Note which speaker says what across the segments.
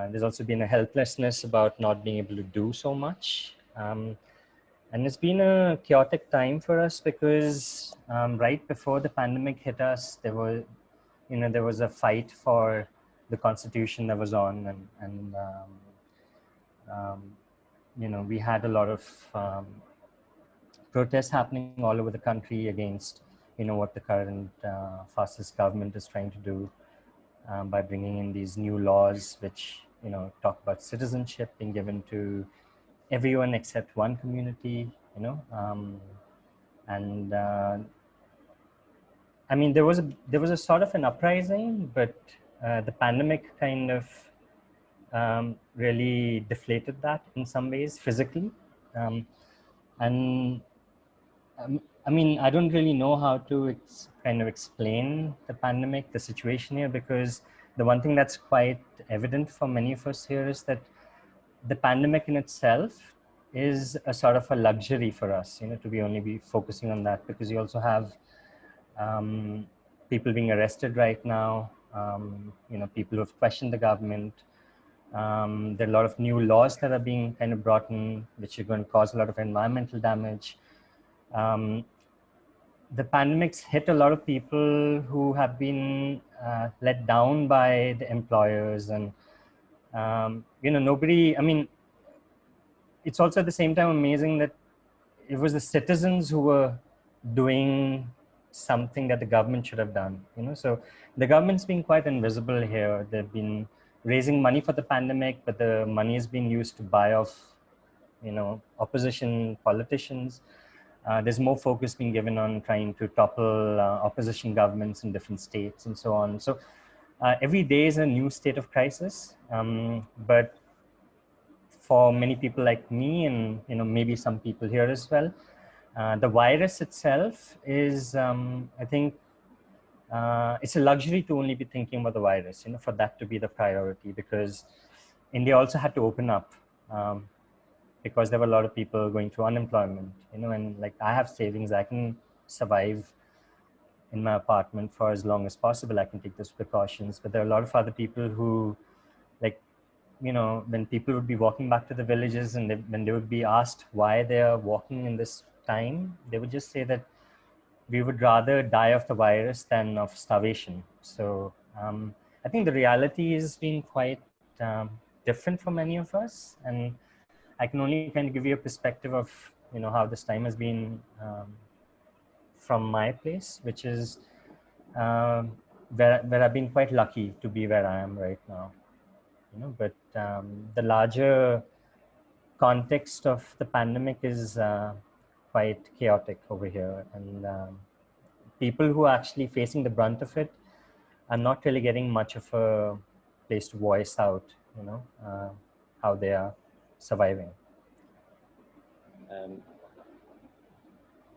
Speaker 1: There's also been a helplessness about not being able to do so much. And it's been a chaotic time for us because right before the pandemic hit us, there was a fight for the constitution that was on, and we had a lot of protests happening all over the country against, what the current fascist government is trying to do by bringing in these new laws, which, talk about citizenship being given to everyone except one community, and I mean, there was a sort of an uprising, but the pandemic kind of really deflated that in some ways physically, and I mean, I don't really know how to kind of explain the pandemic, the situation here, because the one thing that's quite evident for many of us here is that the pandemic in itself is a sort of a luxury for us, to be focusing on that, because you also have people being arrested right now, people who have questioned the government. There are a lot of new laws that are being kind of brought in, which are going to cause a lot of environmental damage. The pandemic's hit a lot of people who have been let down by the employers, and nobody. I mean, it's also at the same time amazing that it was the citizens who were doing something that the government should have done. So the government's been quite invisible here. They've been raising money for the pandemic, but the money is being used to buy off, opposition politicians. There's more focus being given on trying to topple opposition governments in different states and so on. So every day is a new state of crisis. But for many people like me, and maybe some people here as well, the virus itself is, I think, it's a luxury to only be thinking about the virus, for that to be the priority, because India also had to open up. Because there were a lot of people going through unemployment, and like I have savings, I can survive in my apartment for as long as possible. I can take those precautions, but there are a lot of other people who, like, when people would be walking back to the villages, and when they would be asked why they are walking in this time, they would just say that we would rather die of the virus than of starvation. So I think the reality has been quite different for many of us, and I can only kind of give you a perspective of how this time has been from my place, which is where I've been quite lucky to be where I am right now. But the larger context of the pandemic is quite chaotic over here, and people who are actually facing the brunt of it are not really getting much of a place to voice out, how they are surviving.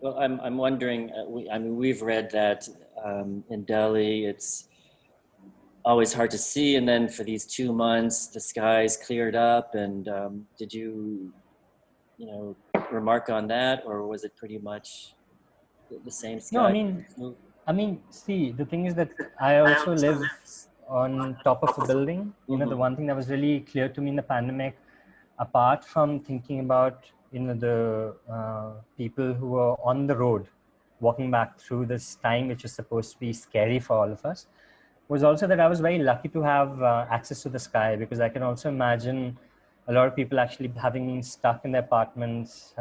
Speaker 2: Well, I'm wondering. I mean, we've read that in Delhi, it's always hard to see, and then for these 2 months, the skies cleared up. And did you, remark on that, or was it pretty much the same sky?
Speaker 1: No, I mean, see, the thing is that I also live on top of a building. The one thing that was really clear to me in the pandemic, apart from thinking about, the people who were on the road, walking back through this time, which is supposed to be scary for all of us, was also that I was very lucky to have access to the sky, because I can also imagine a lot of people actually having been stuck in their apartments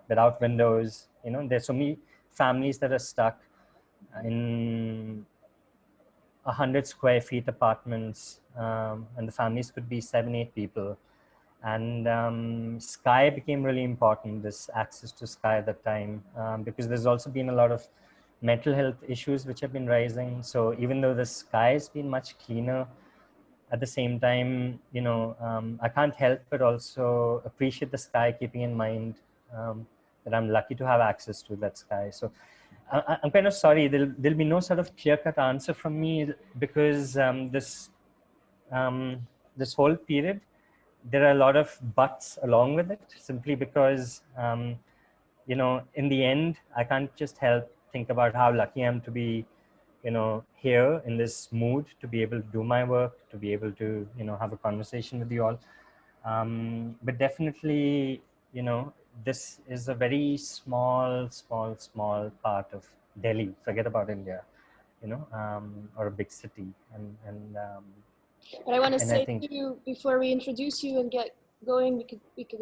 Speaker 1: without windows. There's so many families that are stuck in 100 square feet apartments, and the families could be 7-8 people. And sky became really important, this access to sky at that time, because there's also been a lot of mental health issues which have been rising. So even though the sky has been much cleaner, at the same time, I can't help but also appreciate the sky, keeping in mind that I'm lucky to have access to that sky. So I'm kind of sorry, there'll be no sort of clear-cut answer from me, because this whole period, there are a lot of buts along with it, simply because, in the end, I can't just help think about how lucky I am to be, here in this mood to be able to do my work, to be able to, have a conversation with you all. But definitely, this is a very small part of Delhi. Forget about India, or a big city.
Speaker 3: But I want to
Speaker 1: And I
Speaker 3: say
Speaker 1: think,
Speaker 3: too, before we introduce you and get going, we could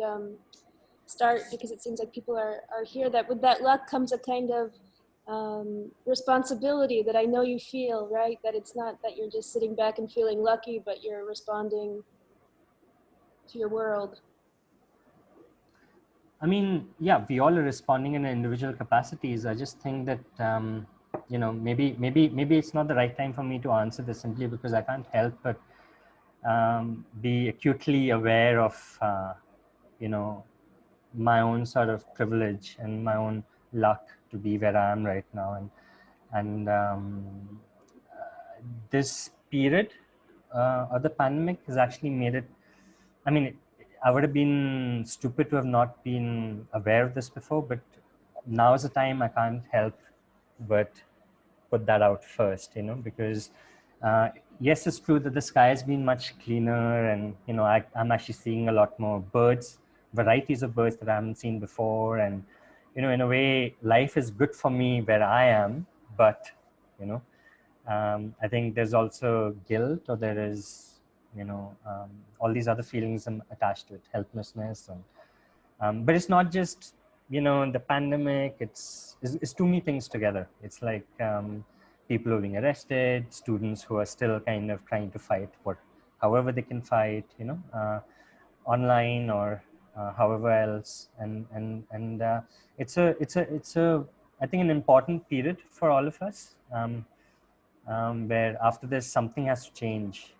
Speaker 3: start, because it seems like people are here, that with that luck comes a kind of responsibility that I know you feel, right? That it's not that you're just sitting back and feeling lucky, but you're responding to your world.
Speaker 1: I mean, yeah, we all are responding in individual capacities. I just think that, maybe it's not the right time for me to answer this, simply because I can't help but be acutely aware of, my own sort of privilege and my own luck to be where I am right now. And this period of the pandemic has actually made it, I mean, I would have been stupid to have not been aware of this before, but now is the time I can't help but put that out first, because yes, it's true that the sky has been much cleaner, and I'm actually seeing a lot more birds, varieties of birds that I haven't seen before, and in a way, life is good for me where I am, but you know, I think there's also guilt, or there is, all these other feelings attached to it, helplessness, and but it's not just, the pandemic. It's too many things together. It's like people who are being arrested, students who are still kind of trying to fight however they can fight, online, or however else, and it's a I think an important period for all of us, where after this something has to change,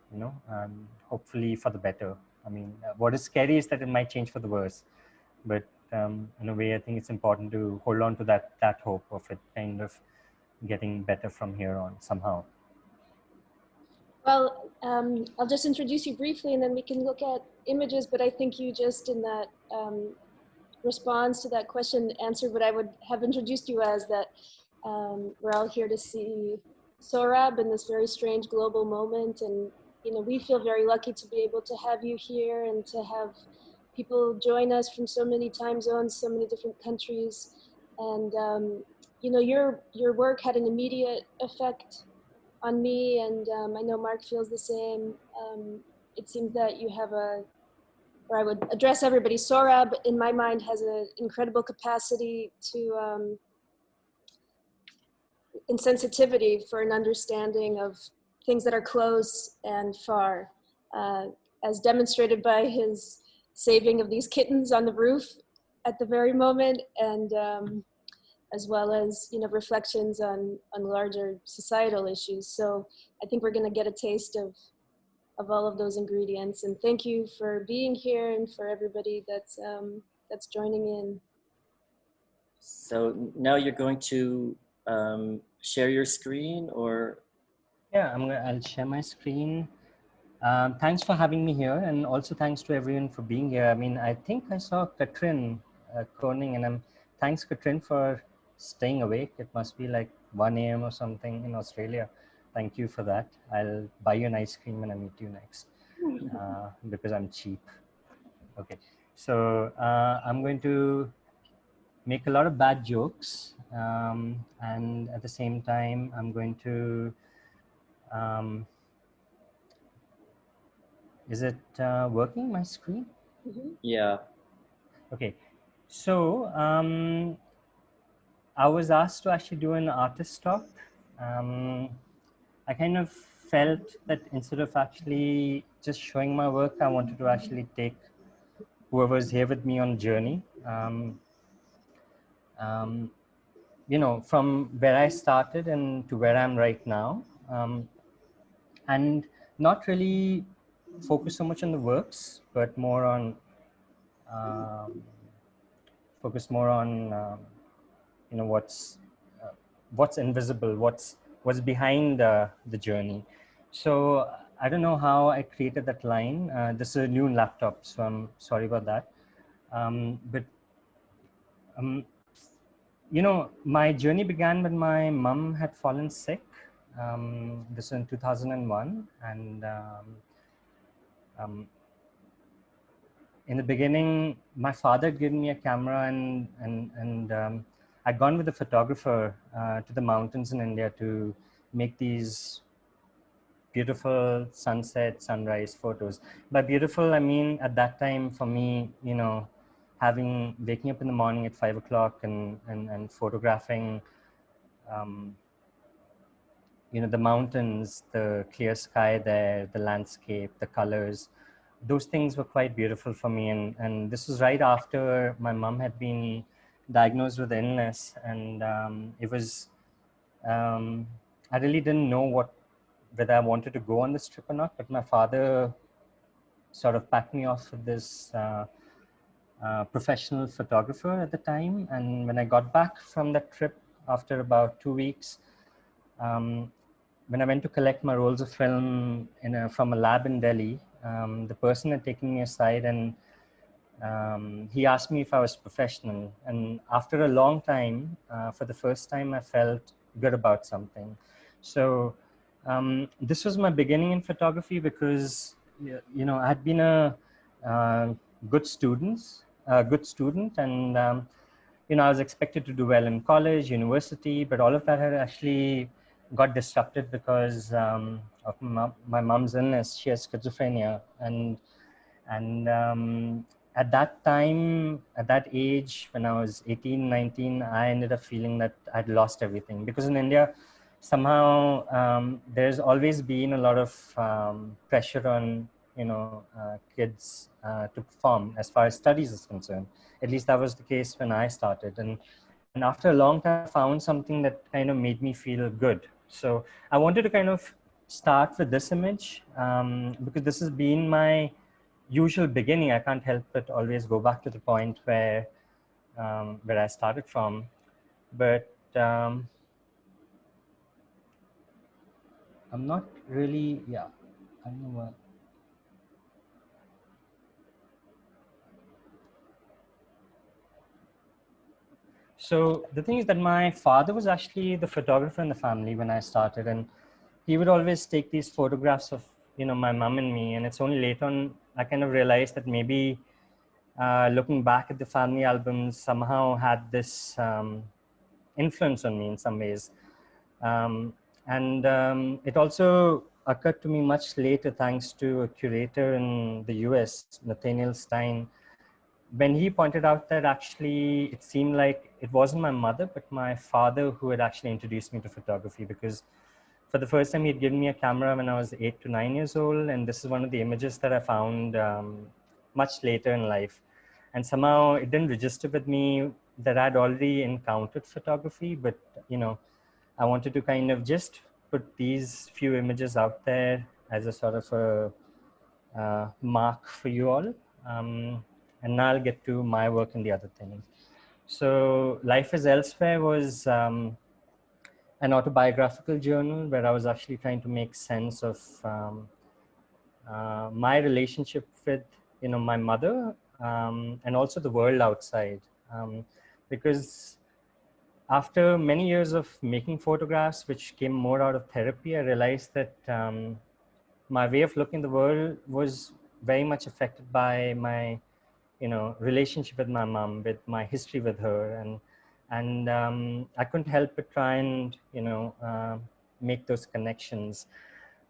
Speaker 1: hopefully for the better. I mean, what is scary is that it might change for the worse, but in a way, I think it's important to hold on to that hope of it kind of getting better from here on somehow.
Speaker 3: Well, I'll just introduce you briefly, and then we can look at images, but I think you just, in that response to that question, answered what I would have introduced you as, that we're all here to see Sohrab in this very strange global moment. And, we feel very lucky to be able to have you here and to have people join us from so many time zones, so many different countries. And, your work had an immediate effect on me, and I know Mark feels the same. It seems that you have or I would address everybody. Sohrab, in my mind, has an incredible capacity to insensitivity for an understanding of things that are close and far, as demonstrated by his saving of these kittens on the roof at the very moment, and as well as reflections on larger societal issues. So I think we're going to get a taste of all of those ingredients. And thank you for being here, and for everybody that's joining in.
Speaker 2: So now you're going to share your screen, or?
Speaker 1: Yeah, I'll share my screen. Thanks for having me here, and also thanks to everyone for being here. I mean, I think I saw Katrin Koning, and thanks, Katrin, for staying awake. It must be like 1 a.m. or something in Australia. Thank you for that. I'll buy you an ice cream when I meet you next, because I'm cheap. Okay, so I'm going to make a lot of bad jokes, and at the same time, I'm going to is it working, my screen?
Speaker 2: Yeah.
Speaker 1: Okay, so I was asked to actually do an artist talk. I kind of felt that instead of actually just showing my work, I wanted to actually take whoever's here with me on a journey. From where I started and to where I'm right now, and not really focus so much on the works, but more on focus more on what's invisible, what's behind the journey. So I don't know how I created that line. This is a new laptop, so I'm sorry about that. But my journey began when my mom had fallen sick. This is in 2001, and in the beginning, my father had given me a camera, and I'd gone with a photographer to the mountains in India to make these beautiful sunset, sunrise photos. By beautiful, I mean at that time for me, waking up in the morning at 5 o'clock and photographing, um, the mountains, the clear sky there, the landscape, the colors. Those things were quite beautiful for me. And this was right after my mom had been diagnosed with illness. And it was, I really didn't know whether I wanted to go on this trip or not, but my father sort of packed me off with this professional photographer at the time. And when I got back from that trip after about 2 weeks, when I went to collect my rolls of film from a lab in Delhi, the person had taken me aside and he asked me if I was professional. And after a long time, for the first time, I felt good about something. So this was my beginning in photography because, I had been a uh, good student, and I was expected to do well in college, university, but all of that had actually got disrupted because of my mom's illness. She has schizophrenia, and at that time, at that age, when I was 18, 19, I ended up feeling that I'd lost everything. Because in India, somehow there's always been a lot of pressure on, kids to perform as far as studies is concerned. At least that was the case when I started. And after a long time, I found something that kind of made me feel good. So I wanted to kind of start with this image because this has been my usual beginning. I can't help but always go back to the point where I started from. But I'm not really, yeah, I don't know what. So the thing is that my father was actually the photographer in the family when I started, and he would always take these photographs of my mom and me. And it's only later on I kind of realized that maybe looking back at the family albums somehow had this influence on me in some ways. And it also occurred to me much later, thanks to a curator in the US, Nathaniel Stein, when he pointed out that actually it seemed like it wasn't my mother, but my father who had actually introduced me to photography. Because for the first time, he'd given me a camera when I was 8 to 9 years old. And this is one of the images that I found much later in life. And somehow it didn't register with me that I'd already encountered photography, but, I wanted to kind of just put these few images out there as a sort of a mark for you all. And now I'll get to my work and the other things. So Life is Elsewhere was an autobiographical journal where I was actually trying to make sense of my relationship with, my mother and also the world outside. Because after many years of making photographs, which came more out of therapy, I realized that my way of looking at the world was very much affected by my, relationship with my mom, with my history with her, and I couldn't help but try and, make those connections.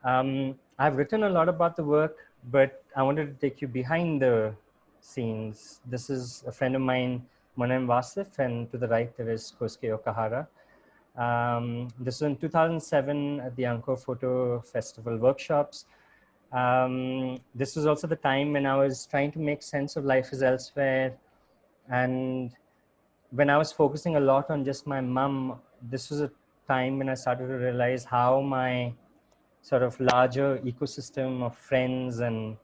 Speaker 1: I've written a lot about the work, but I wanted to take you behind the scenes. This is a friend of mine, Monem Vasif, and to the right there is Kosuke Okahara. This was in 2007 at the Angkor Photo Festival workshops. This was also the time when I was trying to make sense of Life is Elsewhere. And when I was focusing a lot on just my mom, this was a time when I started to realize how my sort of larger ecosystem of friends and,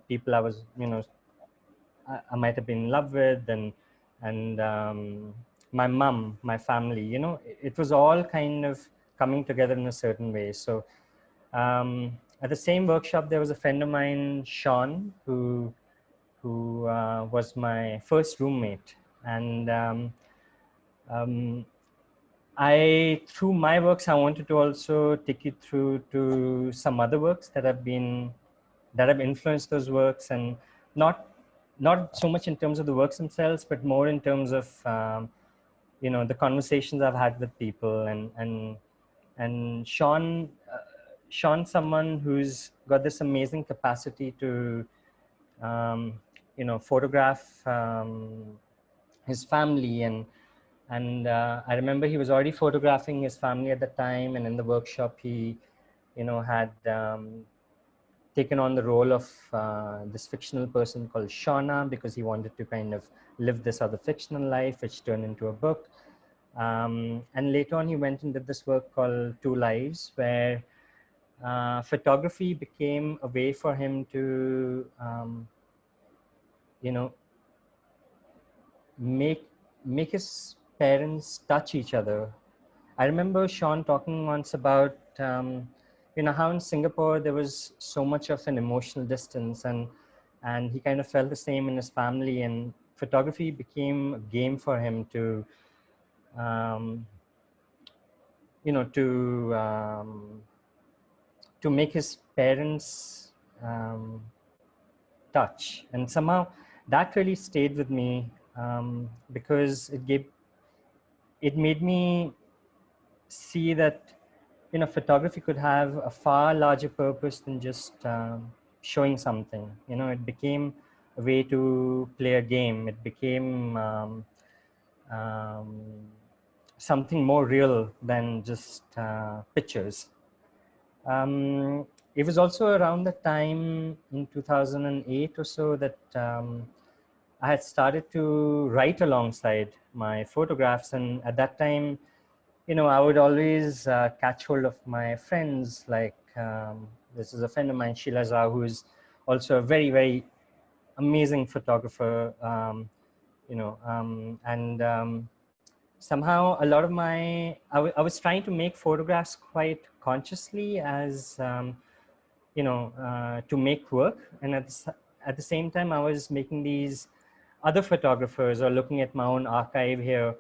Speaker 1: people I was, I might have been in love with, and my mom, my family, it was all kind of coming together in a certain way. So at the same workshop, there was a friend of mine, Sean, who was my first roommate, and um, through my works, I wanted to also take you through to some other works that have influenced those works, and not so much in terms of the works themselves, but more in terms of the conversations I've had with people, and Sean's someone who's got this amazing capacity to photograph his family, and I remember he was already photographing his family at the time, and in the workshop he had taken on the role of this fictional person called Shauna, because he wanted to kind of live this other fictional life, which turned into a book. And later on, he went and did this work called Two Lives, where photography became a way for him to, make his parents touch each other. I remember Sean talking once about, how in Singapore there was so much of an emotional distance, and he kind of felt the same in his family, and photography became a game for him to, to make his parents touch. And somehow that really stayed with me, because it made me see that photography could have a far larger purpose than just showing something. It became a way to play a game. It became um, something more real than just pictures. It was also around the time in 2008 or so that I had started to write alongside my photographs, and at that time, I would always catch hold of my friends. Like this is a friend of mine, Sheila Zhao, who is also a very, very amazing photographer. And somehow a lot of I was trying to make photographs quite consciously as, to make work. And at the same time, I was making these other photographers, or looking at my own archive here,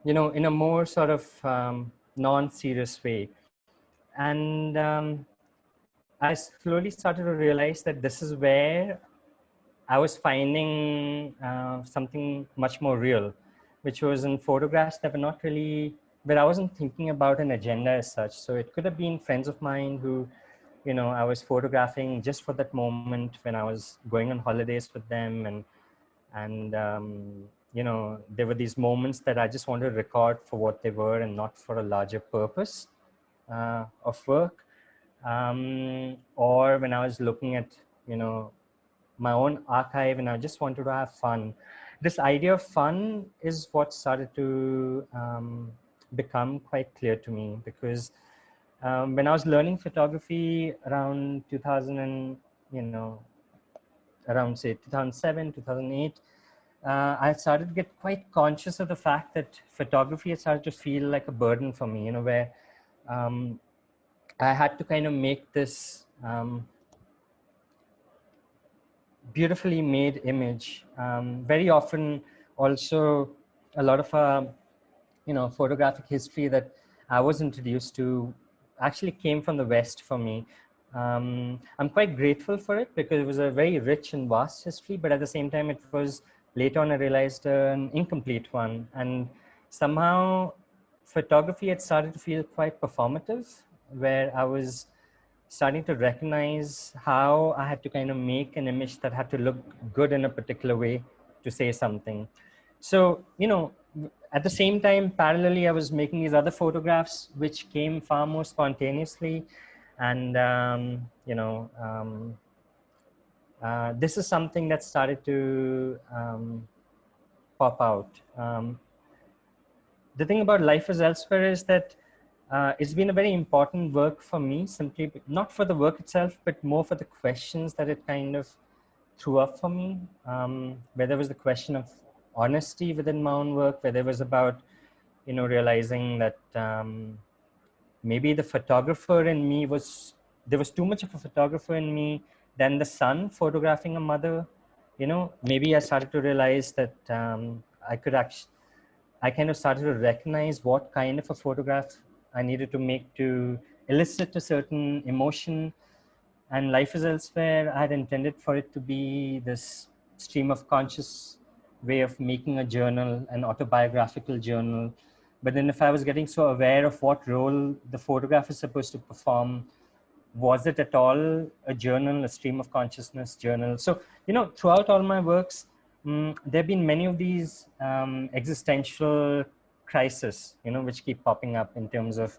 Speaker 1: in a more sort of non-serious way. And I slowly started to realize that this is where I was finding something much more real, which was in photographs that were not really, where I wasn't thinking about an agenda as such. So it could have been friends of mine who, I was photographing just for that moment when I was going on holidays with them, and there were these moments that I just wanted to record for what they were and not for a larger purpose of work. Or when I was looking at, my own archive, and I just wanted to have fun. This idea of fun is what started to become quite clear to me, because when I was learning photography around 2000 and, around say 2007, 2008, I started to get quite conscious of the fact that photography had started to feel like a burden for me, where I had to kind of make this beautifully made image. Very often also a lot of, photographic history that I was introduced to actually came from the West for me. I'm quite grateful for it, because it was a very rich and vast history, but at the same time, it was later on I realized an incomplete one. And somehow photography had started to feel quite performative, where I was starting to recognize how I had to kind of make an image that had to look good in a particular way to say something. So, at the same time, parallelly, I was making these other photographs, which came far more spontaneously. And, this is something that started to pop out. The thing about Life is Elsewhere is that it's been a very important work for me, simply not for the work itself, but more for the questions that it kind of threw up for me. Where there was the question of honesty within my own work, where there was about, realizing that maybe the photographer in me there was too much of a photographer in me than the son photographing a mother. Maybe I started to realize that I I kind of started to recognize what kind of a photograph I needed to make to elicit a certain emotion. And Life is Elsewhere, I had intended for it to be this stream of conscious way of making a journal, an autobiographical journal. But then if I was getting so aware of what role the photograph is supposed to perform, was it at all a journal, a stream of consciousness journal? So, throughout all my works, there have been many of these existential crises, which keep popping up in terms of,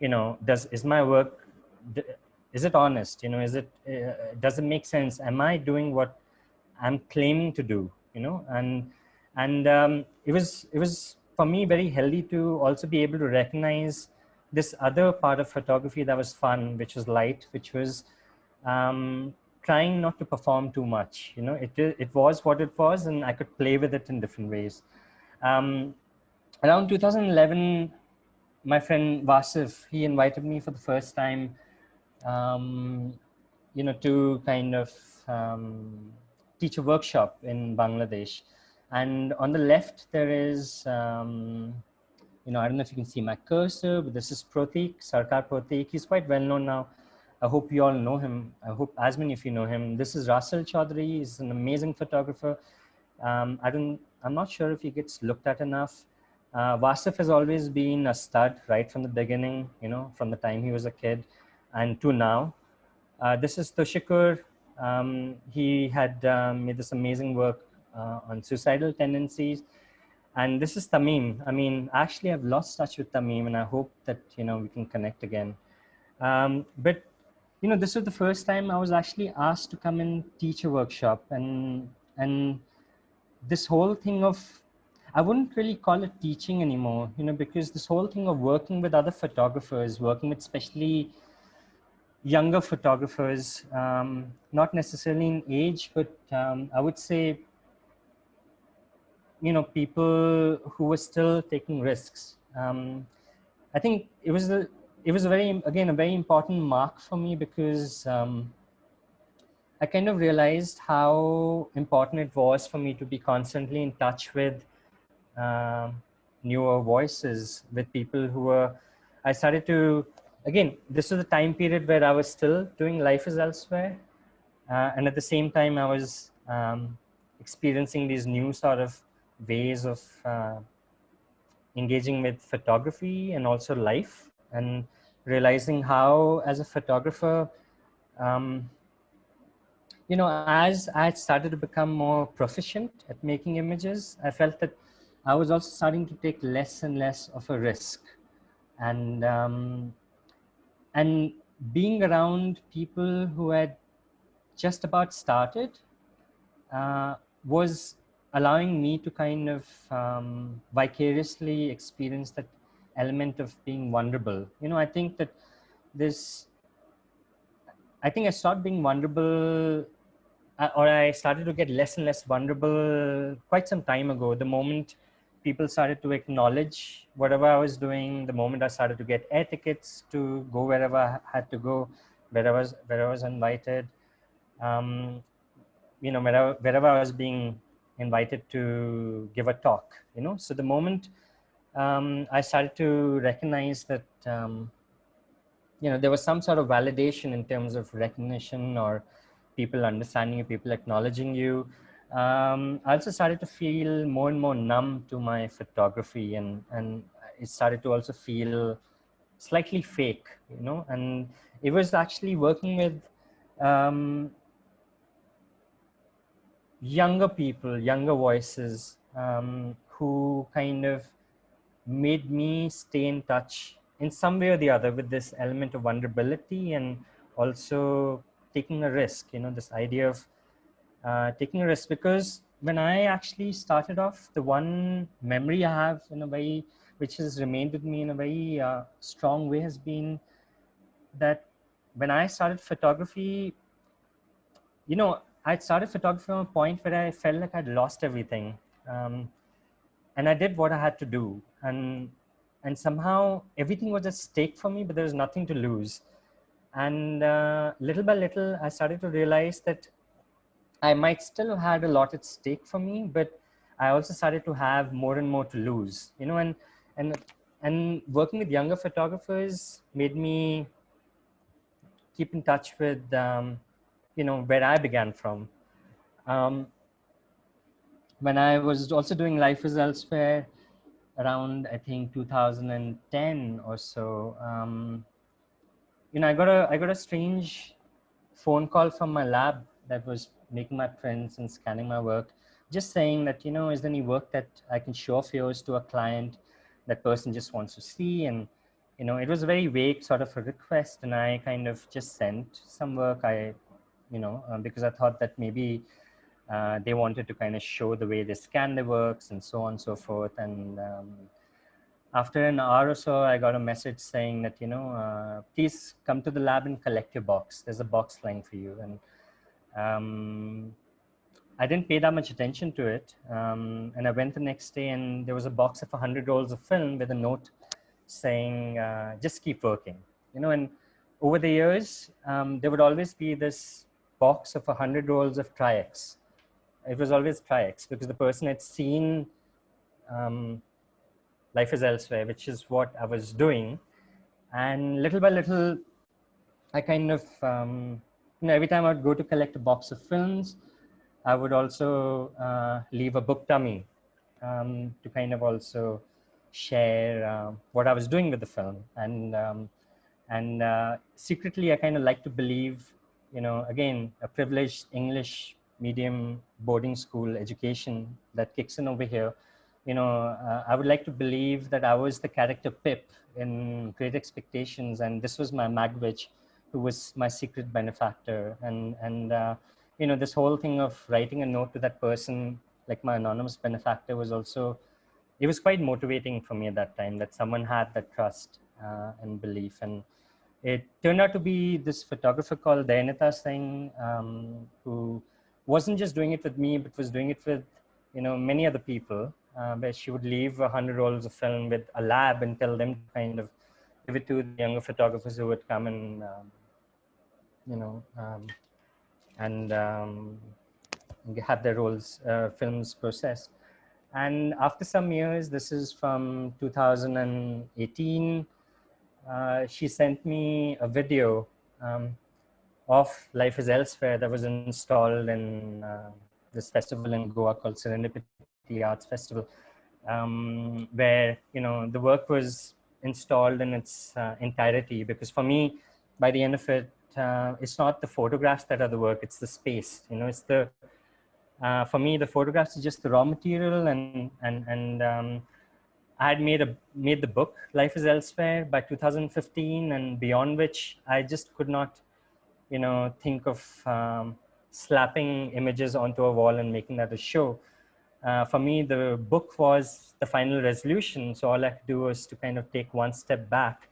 Speaker 1: is my work, is it honest? Does it make sense? Am I doing what I'm claiming to do? And it was for me very healthy to also be able to recognize this other part of photography that was fun, which was light, which was trying not to perform too much. It was what it was, and I could play with it in different ways. Around 2011, my friend Vasif, he invited me for the first time, to kind of teach a workshop in Bangladesh. And on the left, there is, I don't know if you can see my cursor, but this is Pratik, Sarkar Pratik. He's quite well known now. I hope you all know him. I hope as many of you know him. This is Russell Chaudhary. He's an amazing photographer. I'm not sure if he gets looked at enough. Vasif has always been a stud right from the beginning, from the time he was a kid and to now. This is Tushikur. He had made this amazing work on suicidal tendencies. And this is Tamim. I mean, actually, I've lost touch with Tamim, and I hope that, we can connect again. But, this was the first time I was actually asked to come and teach a workshop. And this whole thing of, I wouldn't really call it teaching anymore, because this whole thing of working with other photographers, working with especially younger photographers, not necessarily in age, but I would say, people who were still taking risks. I think it was a very important mark for me, because I kind of realized how important it was for me to be constantly in touch with newer voices, with people who were, I started to, again, this was a time period where I was still doing Life is Elsewhere. And at the same time, I was experiencing these new sort of ways of engaging with photography and also life, and realizing how, as a photographer, as I started to become more proficient at making images, I felt that I was also starting to take less and less of a risk. And being around people who had just about started was allowing me to kind of vicariously experience that element of being vulnerable. I think that I stopped being vulnerable, or I started to get less and less vulnerable quite some time ago. The moment people started to acknowledge whatever I was doing, the moment I started to get air tickets to go wherever I had to go, wherever I was invited, wherever I was being invited to give a talk, So the moment I started to recognize that, there was some sort of validation in terms of recognition, or people understanding you, people acknowledging you, I also started to feel more and more numb to my photography, and it started to also feel slightly fake, and it was actually working with younger people, younger voices, who kind of made me stay in touch in some way or the other with this element of vulnerability, and also taking a risk, this idea of taking a risk. Because when I actually started off, the one memory I have in a way, which has remained with me in a very strong way, has been that when I started photography, I started photography from a point where I felt like I'd lost everything. And I did what I had to do. And somehow everything was at stake for me, but there was nothing to lose. And little by little, I started to realize that I might still have had a lot at stake for me, but I also started to have more and more to lose, you know, and and working with younger photographers made me keep in touch with, you know, where I began from. Um, when I was also doing Life is Elsewhere around, I think, 2010 or so, you know, I got a strange phone call from my lab that was making my prints and scanning my work, just saying that, you know, is there any work that I can show of yours to a client that person just wants to see? And, you know, it was a very vague sort of a request, and I kind of just sent some work. You know, because I thought that maybe they wanted to kind of show the way they scan their works and so on and so forth. And after an hour or so, I got a message saying that, you know, please come to the lab and collect your box. There's a box lying for you. And I didn't pay that much attention to it. And I went the next day, and there was a box of 100 rolls of film with a note saying, just keep working. You know, and over the years, there would always be this box of 100 rolls of Tri-X. It was always Tri-X because the person had seen Life is Elsewhere, which is what I was doing. And little by little, I kind of, you know, every time I'd go to collect a box of films, I would also leave a book dummy to kind of also share what I was doing with the film. And secretly, I kind of like to believe, you know, again, a privileged English medium boarding school education that kicks in over here. You know, I would like to believe that I was the character Pip in Great Expectations, and this was my Magwitch, who was my secret benefactor. And you know, this whole thing of writing a note to that person, like my anonymous benefactor, was also, it was quite motivating for me at that time that someone had that trust and belief. And it turned out to be this photographer called Dayanita Singh, who wasn't just doing it with me, but was doing it with, you know, many other people, where she would leave 100 rolls of film with a lab and tell them to kind of give it to the younger photographers who would come and, you know, and have their rolls, films processed. And after some years, this is from 2018, she sent me a video of Life is Elsewhere that was installed in this festival in Goa called Serendipity Arts Festival, where, you know, the work was installed in its entirety. Because for me, by the end of it, it's not the photographs that are the work; it's the space. You know, it's the for me, the photographs is just the raw material, and I had made the book Life is Elsewhere by 2015, and beyond which I just could not, you know, think of slapping images onto a wall and making that a show. For me, the book was the final resolution. So all I could do was to kind of take one step back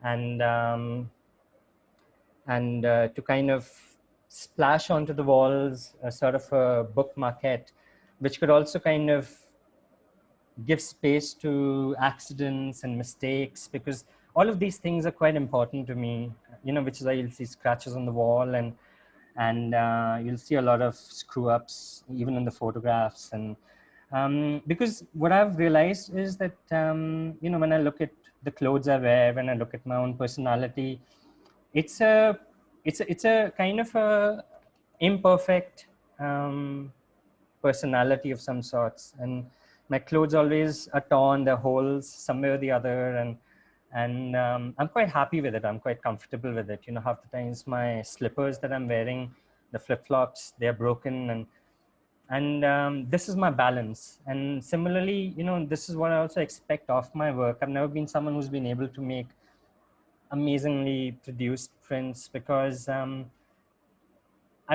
Speaker 1: and to kind of splash onto the walls a sort of a book maquette, which could also kind of give space to accidents and mistakes, because all of these things are quite important to me, you know, which is why you'll see scratches on the wall, and you'll see a lot of screw ups even in the photographs. And because what I've realized is that, you know, when I look at the clothes I wear, when I look at my own personality, it's a kind of a imperfect personality of some sorts, and my clothes always are torn, they're holes somewhere or the other, and I'm quite happy with it. I'm quite comfortable with it. You know, half the times my slippers that I'm wearing, the flip-flops, they're broken, and this is my balance. And similarly, you know, this is what I also expect of my work. I've never been someone who's been able to make amazingly produced prints because I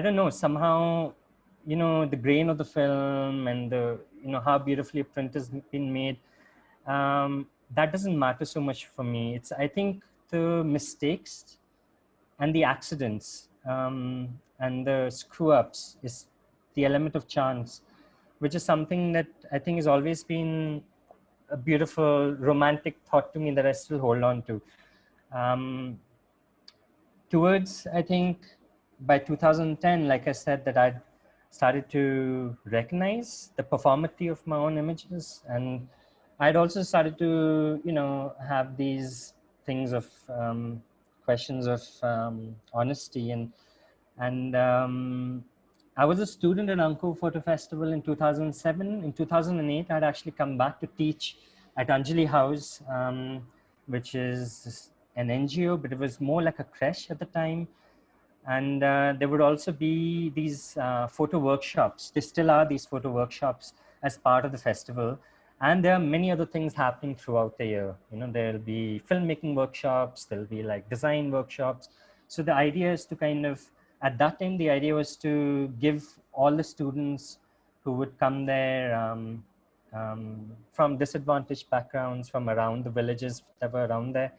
Speaker 1: don't know, somehow, you know, the grain of the film and the, you know, how beautifully a print has been made, that doesn't matter so much for me. It's, I think, the mistakes and the accidents and the screw ups is the element of chance, which is something that I think has always been a beautiful romantic thought to me that I still hold on to. Towards, I think, by 2010, like I said, that I'd started to recognize the performity of my own images, and I'd also started to, have these things of questions of honesty, and I was a student at Anko Photo Festival in 2007. In 2008, I'd actually come back to teach at Anjali House, which is an NGO, but it was more like a creche at the time. And there would also be these photo workshops. There still are these photo workshops as part of the festival. And there are many other things happening throughout the year. There'll be filmmaking workshops, there'll be like design workshops. So the idea is to kind of, at that time, the idea was to give all the students who would come there from disadvantaged backgrounds, from around the villages that were around there,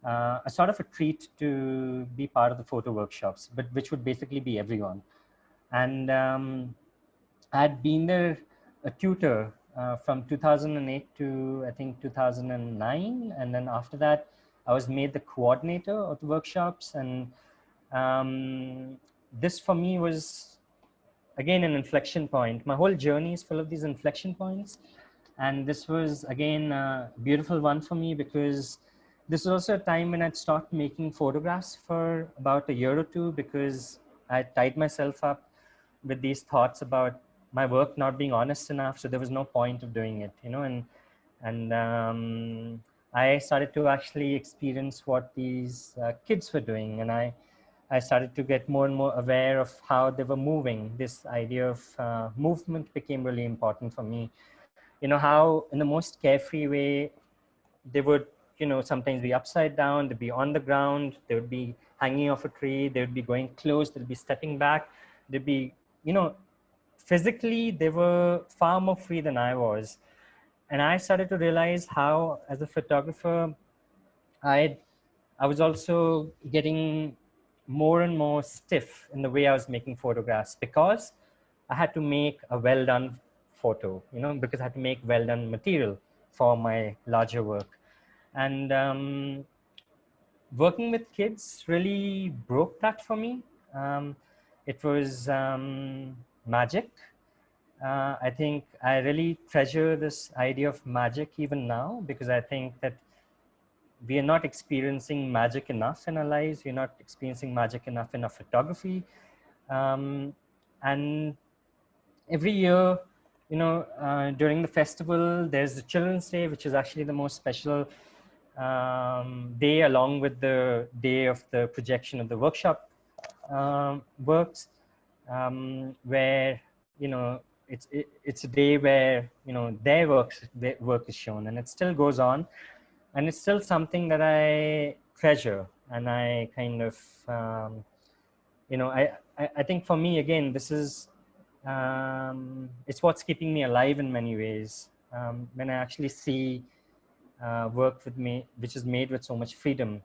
Speaker 1: a sort of a treat to be part of the photo workshops, but which would basically be everyone. And I had been there a tutor from 2008 to I think 2009, and then after that, I was made the coordinator of the workshops. And this for me was again an inflection point. My whole journey is full of these inflection points, and this was again a beautiful one for me, because this was also a time when I'd stopped making photographs for about a year or two, because I tied myself up with these thoughts about my work not being honest enough. So there was no point of doing it, and I started to actually experience what these kids were doing, and I started to get more and more aware of how they were moving. This idea of movement became really important for me. How in the most carefree way they would, sometimes be upside down, they'd be on the ground, they would be hanging off a tree, they would be going close, they'd be stepping back, they'd be, physically, they were far more free than I was. And I started to realize how, as a photographer, I I was also getting more and more stiff in the way I was making photographs, because I had to make a well done photo, because I had to make well done material for my larger work. And working with kids really broke that for me. It was magic. I think I really treasure this idea of magic even now, because I think that we are not experiencing magic enough in our lives. We're not experiencing magic enough in our photography. And every year, during the festival, there's the Children's Day, which is actually the most special day, along with the day of the projection of the workshop works, where it's a day where their work is shown, and it still goes on, and it's still something that I treasure, and I kind of I think for me, again, this is it's what's keeping me alive in many ways, when I actually see work with me which is made with so much freedom.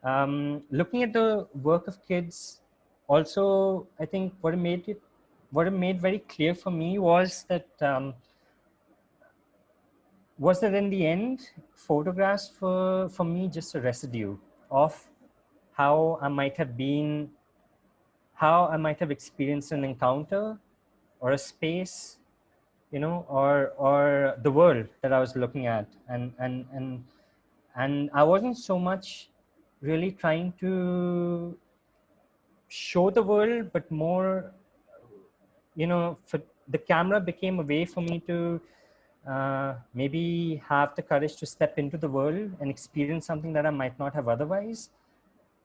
Speaker 1: Looking at the work of kids also, I think what it made very clear for me was that in the end, photographs for me just a residue of how I might have been, how I might have experienced an encounter or a space, or the world that I was looking at. And I wasn't so much really trying to show the world, but more, for the camera became a way for me to maybe have the courage to step into the world and experience something that I might not have otherwise.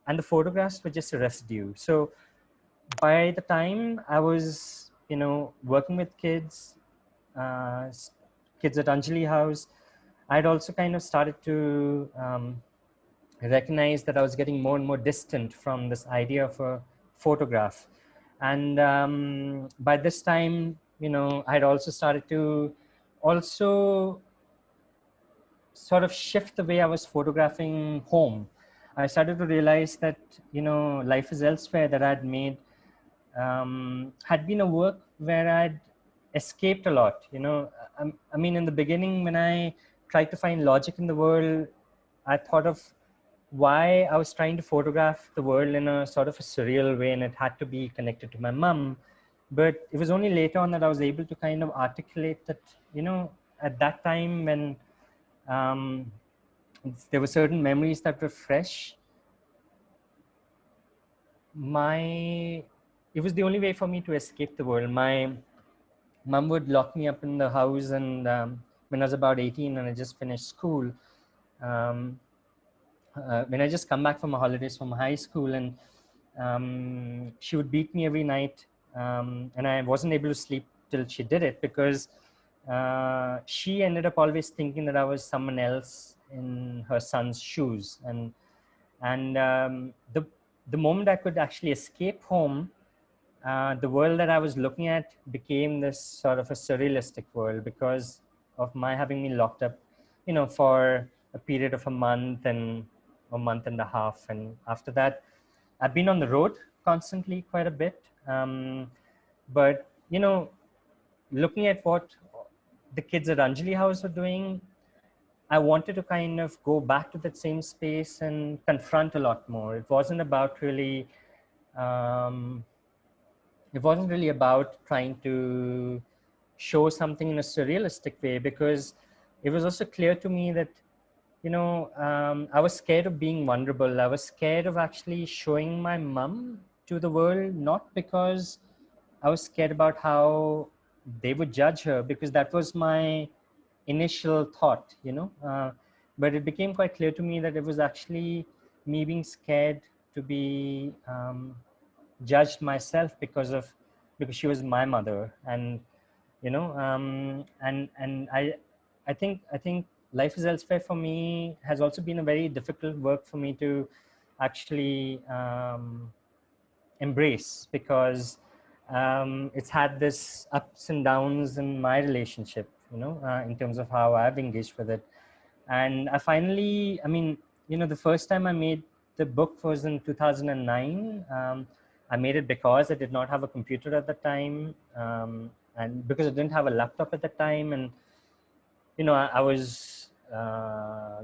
Speaker 1: And the photographs were just a residue. So by the time I was, working with kids, kids at Anjali House, I'd also kind of started to recognize that I was getting more and more distant from this idea of a photograph. And by this time, I'd also started to also sort of shift the way I was photographing home. I started to realize that, Life is Elsewhere that I'd made had been a work where I'd escaped a lot. I mean, in the beginning, when I tried to find logic in the world, I thought of why I was trying to photograph the world in a sort of a surreal way, and it had to be connected to my mom. But it was only later on that I was able to kind of articulate that, at that time when um, there were certain memories that were fresh, it was the only way for me to escape the world. My mom would lock me up in the house, and when I was about 18 and I just finished school, um, when I just come back from my holidays from high school, and she would beat me every night, and I wasn't able to sleep till she did it, because she ended up always thinking that I was someone else in her son's shoes, and the moment I could actually escape home, the world that I was looking at became this sort of a surrealistic world because of my having me locked up, for a period of a month and a month and a half. And after that, I've been on the road constantly quite a bit. But, looking at what the kids at Anjali House were doing, I wanted to kind of go back to that same space and confront a lot more. Um, it wasn't really about trying to show something in a surrealistic way, because it was also clear to me that I was scared of being vulnerable. I was scared of actually showing my mum to the world, not because I was scared about how they would judge her, because that was my initial thought, but it became quite clear to me that it was actually me being scared to be judged myself because she was my mother. And I think Life is Elsewhere for me has also been a very difficult work for me to actually embrace, because it's had this ups and downs in my relationship, in terms of how I've engaged with it. And the first time I made the book was in 2009. I made it because I did not have a computer at the time, and because I didn't have a laptop at the time. And I was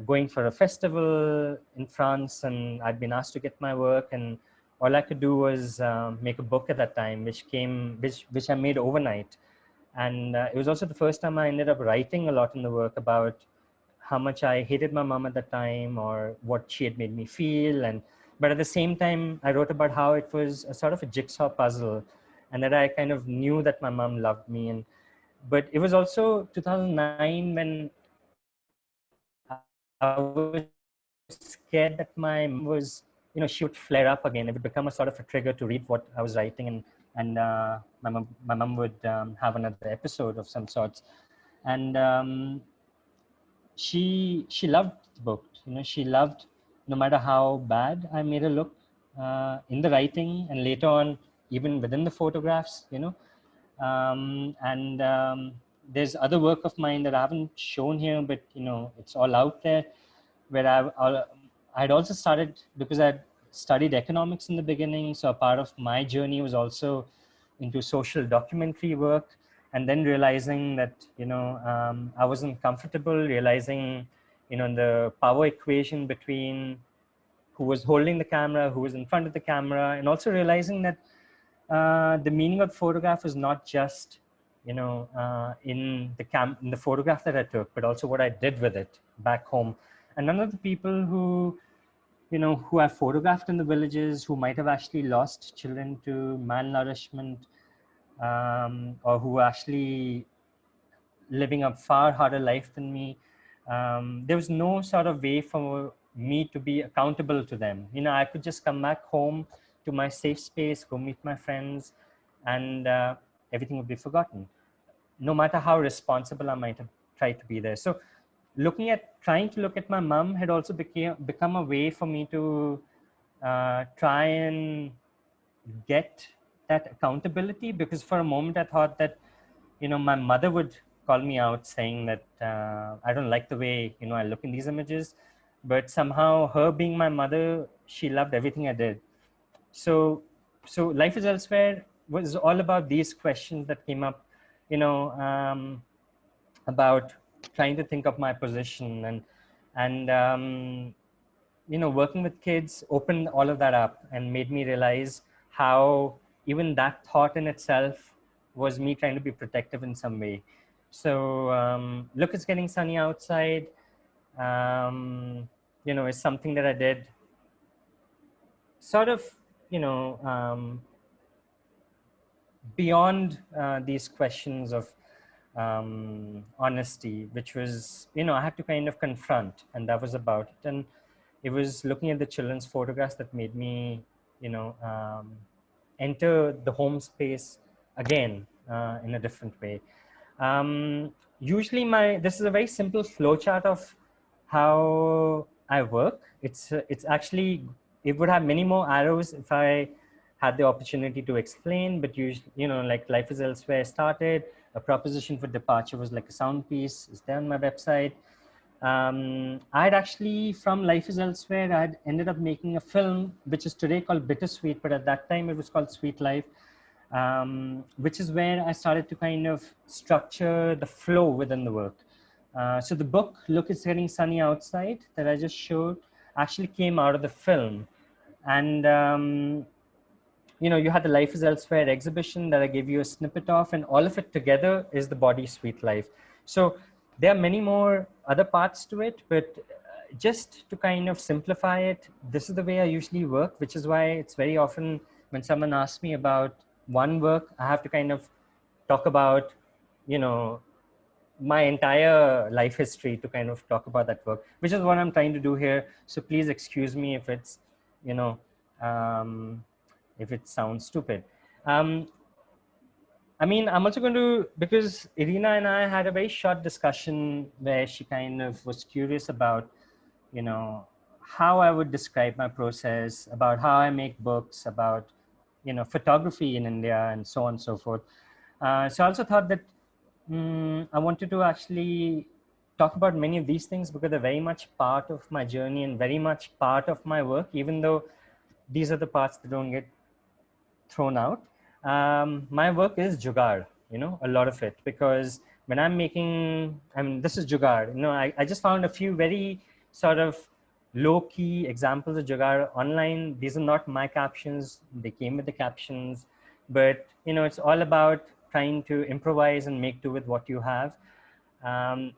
Speaker 1: going for a festival in France, and I'd been asked to get my work, and all I could do was make a book at that time, which I made overnight. And it was also the first time I ended up writing a lot in the work about how much I hated my mom at the time, or what she had made me feel. But at the same time, I wrote about how it was a sort of a jigsaw puzzle, and that I kind of knew that my mom loved me. But it was also 2009 when I was scared that my mom was, she would flare up again. It would become a sort of a trigger to read what I was writing, and my mom would have another episode of some sorts. And she loved the book. She loved, no matter how bad I made her look in the writing, and later on even within the photographs. And there's other work of mine that I haven't shown here, but it's all out there, where I'd also started, because I'd studied economics in the beginning. So a part of my journey was also into social documentary work, and then realizing that I wasn't comfortable, realizing the power equation between who was holding the camera, who was in front of the camera, and also realizing that the meaning of photograph is not just in the photograph that I took, but also what I did with it back home. And none of the people who I photographed in the villages, who might have actually lost children to malnourishment, or who are actually living a far harder life than me, there was no sort of way for me to be accountable to them. I could just come back home to my safe space, go meet my friends, and everything would be forgotten, no matter how responsible I might have tried to be there. So trying to look at my mom had also become a way for me to try and get that accountability, because for a moment I thought that my mother would call me out saying that I don't like the way I look in these images, but somehow her being my mother, she loved everything I did. So Life is Elsewhere was all about these questions that came up, about trying to think of my position, and working with kids opened all of that up and made me realize how even that thought in itself was me trying to be protective in some way. So look, it's getting sunny outside. You know, is something that I did sort of, you know, beyond these questions of honesty, which was, you know, I had to kind of confront, and that was about it. And it was looking at the children's photographs that made me, you know, enter the home space again in a different way. Usually this is a very simple flowchart of how I work. It's actually, it would have many more arrows if I had the opportunity to explain, but usually, you know, like Life is Elsewhere started, a proposition for departure was like a sound piece, is there on my website. I'd actually, from Life is Elsewhere, I'd ended up making a film, which is today called Bittersweet, but at that time it was called Sweet Life, which is where I started to kind of structure the flow within the work. So the book, Look, It's Getting Sunny Outside, that I just showed, actually came out of the film. And you know, you had the Life is Elsewhere exhibition that I gave you a snippet of, and all of it together is the body Sweet Life. So there are many more other parts to it, but just to kind of simplify it, this is the way I usually work, which is why it's very often when someone asks me about one work, I have to kind of talk about, you know, my entire life history to kind of talk about that work, which is what I'm trying to do here. So please excuse me if it's, you know, if it sounds stupid. I mean, I'm also going to, because Irina and I had a very short discussion where she kind of was curious about, you know, how I would describe my process, about how I make books, about, you know, photography in India and so on and so forth. So I also thought that I wanted to actually talk about many of these things because they're very much part of my journey and very much part of my work, even though these are the parts that don't get thrown out. My work is jugaad, you know, a lot of it, because when I'm making, I mean, this is jugaad, you know, I just found a few very sort of low key examples of jugaad online. These are not my captions, they came with the captions, but, you know, it's all about trying to improvise and make do with what you have.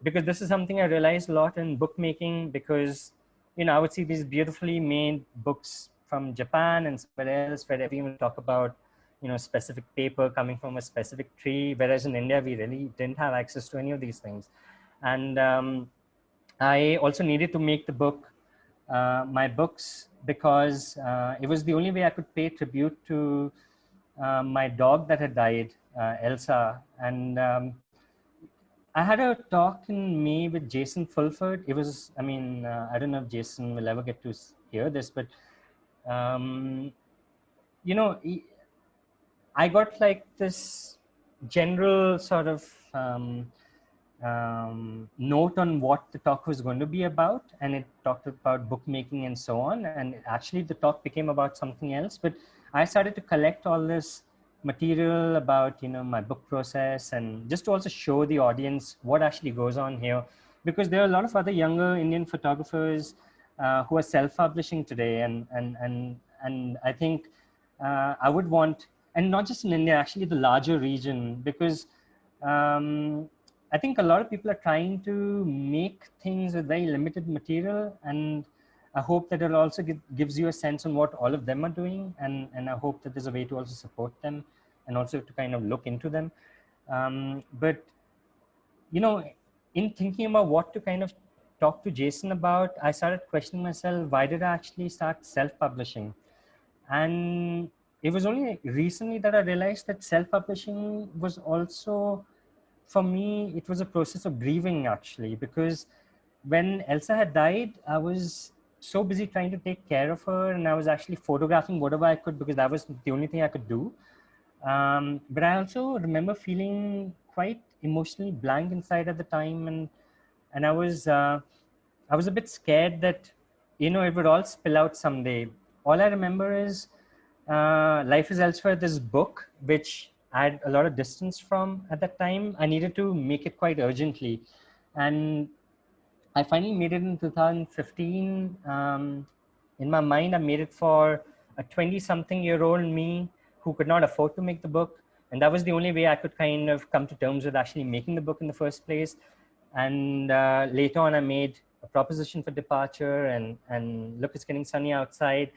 Speaker 1: Because this is something I realized a lot in bookmaking, because, you know, I would see these beautifully made books from Japan and somewhere else where everyone would talk about, you know, specific paper coming from a specific tree, whereas in India, we really didn't have access to any of these things. And I also needed to make the book, my books, because it was the only way I could pay tribute to my dog that had died, Elsa. And I had a talk in May with Jason Fulford. It was, I mean, I don't know if Jason will ever get to hear this, but, you know, I got like this general sort of note on what the talk was going to be about, and it talked about bookmaking and so on. And actually, the talk became about something else. But I started to collect all this material about, you know, my book process, and just to also show the audience what actually goes on here, because there are a lot of other younger Indian photographers who are self-publishing today, and I think I would want, and not just in India, actually the larger region, because I think a lot of people are trying to make things with very limited material, and I hope that it also gives you a sense on what all of them are doing, and I hope that there's a way to also support them and also to kind of look into them. But, you know, in thinking about what to kind of talk to Jason about, I started questioning myself, why did I actually start self-publishing? And it was only recently that I realized that self-publishing was also, for me, it was a process of grieving, actually, because when Elsa had died, I was so busy trying to take care of her, and I was actually photographing whatever I could because that was the only thing I could do. But I also remember feeling quite emotionally blank inside at the time, and I was a bit scared that, you know, it would all spill out someday. All I remember is Life is Elsewhere, this book, which I had a lot of distance from at that time. I needed to make it quite urgently. And I finally made it in 2015. In my mind, I made it for a 20-something-year-old me who could not afford to make the book. And that was the only way I could kind of come to terms with actually making the book in the first place. And later on, I made a proposition for departure, and look, it's getting sunny outside.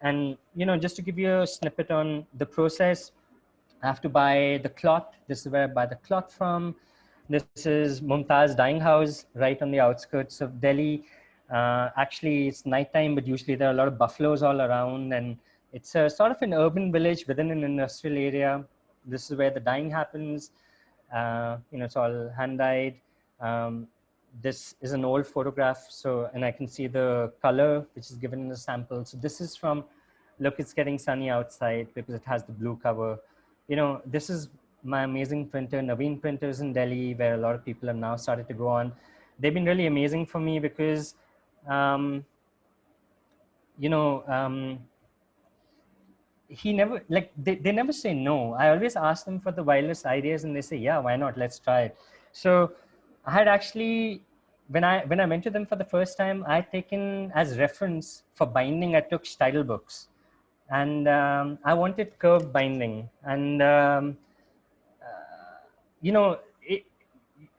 Speaker 1: And, you know, just to give you a snippet on the process, I have to buy the cloth. This is where I buy the cloth from. This is Mumtaz Dyeing House, right on the outskirts of Delhi. Actually, it's nighttime, but usually there are a lot of buffaloes all around, and it's a sort of an urban village within an industrial area. This is where the dyeing happens. You know, it's all hand dyed. Um, this is an old photograph, so, and I can see the color which is given in the sample. So this is from, look, it's getting sunny outside, because it has the blue cover. You know, this is my amazing printer, Naveen Printers in Delhi, where a lot of people have now started to go on. They've been really amazing for me because, you know, he never, like, they never say no. I always ask them for the wildest ideas, and they say, yeah, why not? Let's try it. So I had actually, when I went to them for the first time, I had taken as reference for binding, I took Steidl books. And I wanted curved binding. And, you know,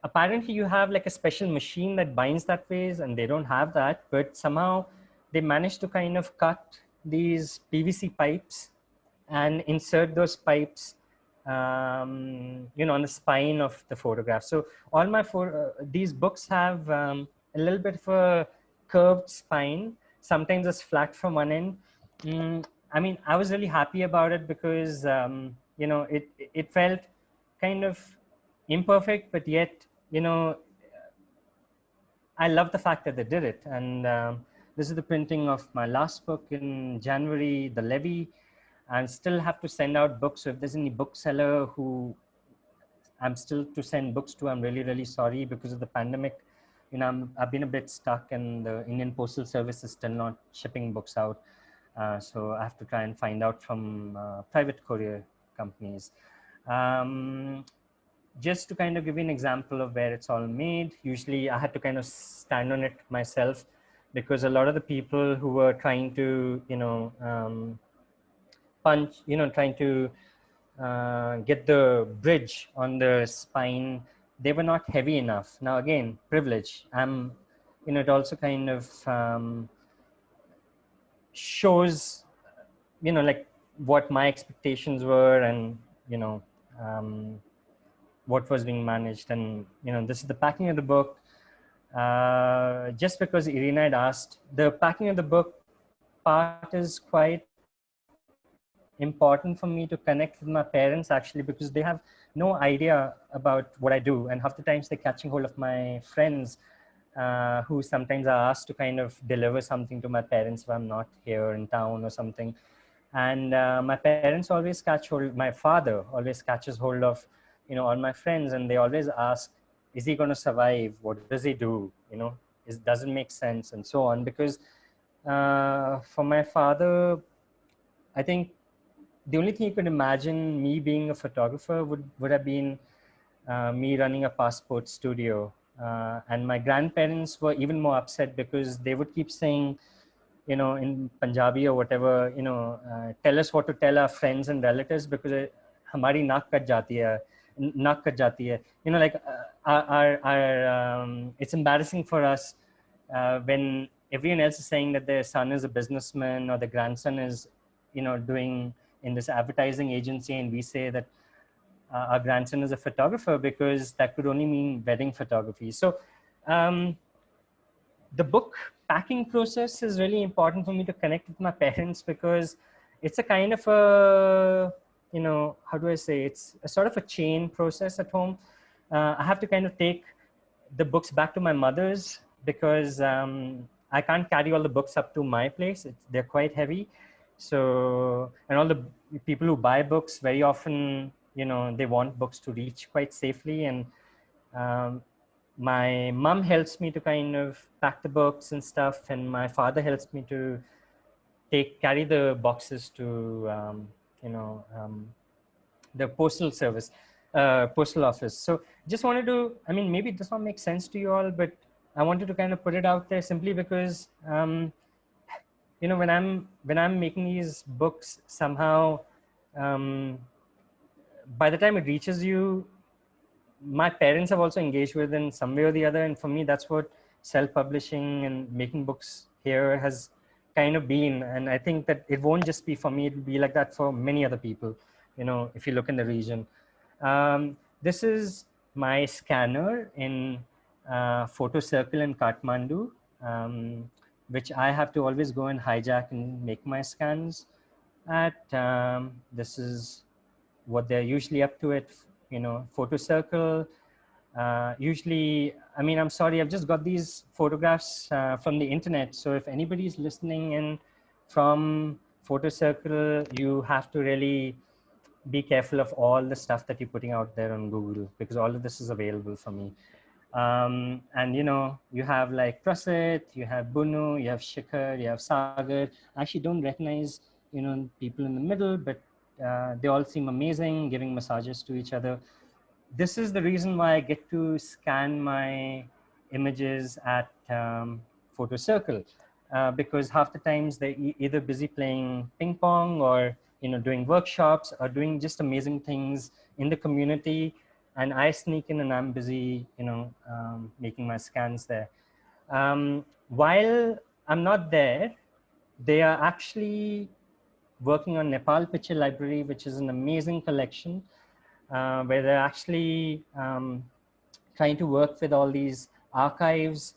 Speaker 1: apparently you have like a special machine that binds that ways, and they don't have that, but somehow they managed to kind of cut these PVC pipes and insert those pipes, you know, on the spine of the photograph. So all my these books have a little bit of a curved spine. Sometimes it's flat from one end. I mean, I was really happy about it because, you know, it felt kind of imperfect, but yet, you know, I love the fact that they did it. And this is the printing of my last book in January, The Levy, and still have to send out books. So if there's any bookseller who I'm still to send books to, I'm really, really sorry because of the pandemic. You know, I've been a bit stuck, and the Indian Postal Service is still not shipping books out. So I have to try and find out from private courier companies. Just to kind of give you an example of where it's all made, usually I had to kind of stand on it myself, because a lot of the people who were trying to, you know, punch, you know, trying to get the bridge on the spine, they were not heavy enough. Now, again, privilege. You know, it also kind of shows, you know, like what my expectations were, and, you know, what was being managed. And, you know, this is the packing of the book. Just because Irina had asked, the packing of the book part is quite important for me to connect with my parents, actually, because they have no idea about what I do. And half the times they're catching hold of my friends, who sometimes are asked to kind of deliver something to my parents if I'm not here in town or something. And my parents always catch hold, my father always catches hold of, you know, all my friends, and they always ask, is he going to survive? What does he do? You know, it doesn't make sense, and so on. Because for my father, I think the only thing you could imagine me being a photographer would have been me running a passport studio. And my grandparents were even more upset because they would keep saying, you know, in Punjabi or whatever, you know, tell us what to tell our friends and relatives, because hamari naak kat jati hai, naak kat jati hai. You know, like it's embarrassing for us when everyone else is saying that their son is a businessman or the grandson is, you know, doing in this advertising agency, and we say that our grandson is a photographer, because that could only mean wedding photography. So the book packing process is really important for me to connect with my parents, because it's a kind of a, you know, how do I say, it's a sort of a chain process at home. I have to kind of take the books back to my mother's, because I can't carry all the books up to my place. They're quite heavy. So, and all the people who buy books, very often, you know, they want books to reach quite safely. And my mom helps me to kind of pack the books and stuff, and my father helps me to carry the boxes to, you know, the postal service, postal office. So just wanted to, I mean, maybe it does not make sense to you all, but I wanted to kind of put it out there simply because, you know, when I'm making these books, somehow by the time it reaches you, my parents have also engaged with in some way or the other. And for me, that's what self-publishing and making books here has kind of been. And I think that it won't just be for me, it'll be like that for many other people, if you look in the region. This is my scanner in Photo Circle in Kathmandu, which I have to always go and hijack and make my scans at. This is what they're usually up to at, Photo Circle. Usually, I mean, I'm sorry, I've just got these photographs from the internet. So if anybody's listening in from Photo Circle, you have to really be careful of all the stuff that you're putting out there on Google, because all of this is available for me. And you have like Prasit, you have Bunu, you have Shikhar, you have Sagar. I actually don't recognize, people in the middle, but they all seem amazing, giving massages to each other. This is the reason why I get to scan my images at Photo Circle, because half the times they're either busy playing ping pong or doing workshops or doing just amazing things in the community, and I sneak in and I'm busy making my scans there. While I'm not there, they are actually working on Nepal Picture Library, which is an amazing collection where they're actually trying to work with all these archives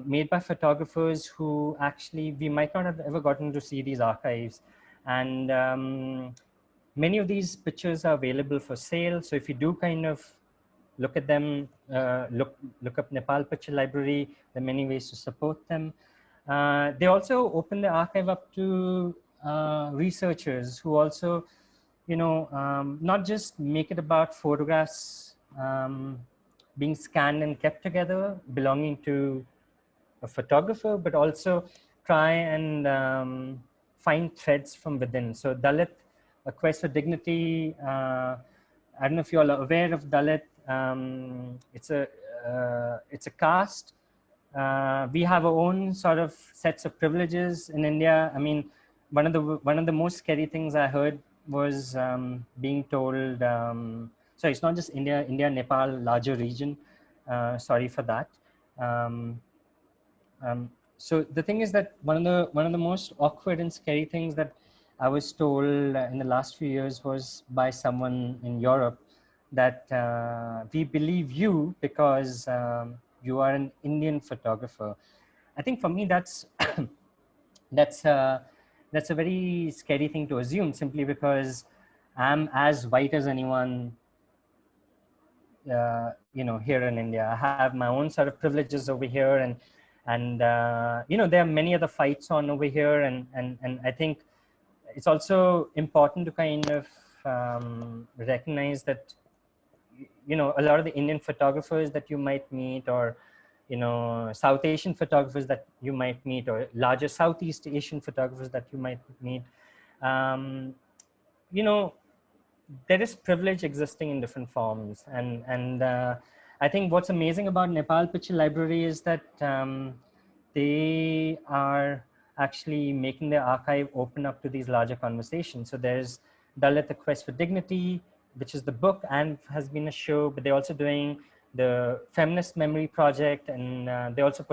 Speaker 1: made by photographers who actually we might not have ever gotten to see these archives. And many of these pictures are available for sale. So if you do kind of look at them, look up Nepal Picture Library, there are many ways to support them. They also open the archive up to researchers who also, not just make it about photographs being scanned and kept together, belonging to a photographer, but also try and find threads from within. So Dalit, A Quest for Dignity, I don't know if you all are aware of Dalit. It's a caste. We have our own sort of sets of privileges in India. I mean, one of the most scary things I heard was being told. So it's not just India, Nepal, larger region. Sorry for that. So the thing is that one of the most awkward and scary things that I was told in the last few years was by someone in Europe that we believe you because you are an Indian photographer. I think for me that's that's that's a very scary thing to assume, simply because I'm as white as anyone here in India. I have my own sort of privileges over here, and there are many other fights on over here, and I think it's also important to kind of recognize that a lot of the Indian photographers that you might meet, or South Asian photographers that you might meet, or larger Southeast Asian photographers that you might meet, there is privilege existing in different forms. And I think what's amazing about Nepal Picture Library is that they are actually making their archive open up to these larger conversations. So there's Dalit, A Quest for Dignity, which is the book and has been a show, but they're also doing the Feminist Memory Project, and they're also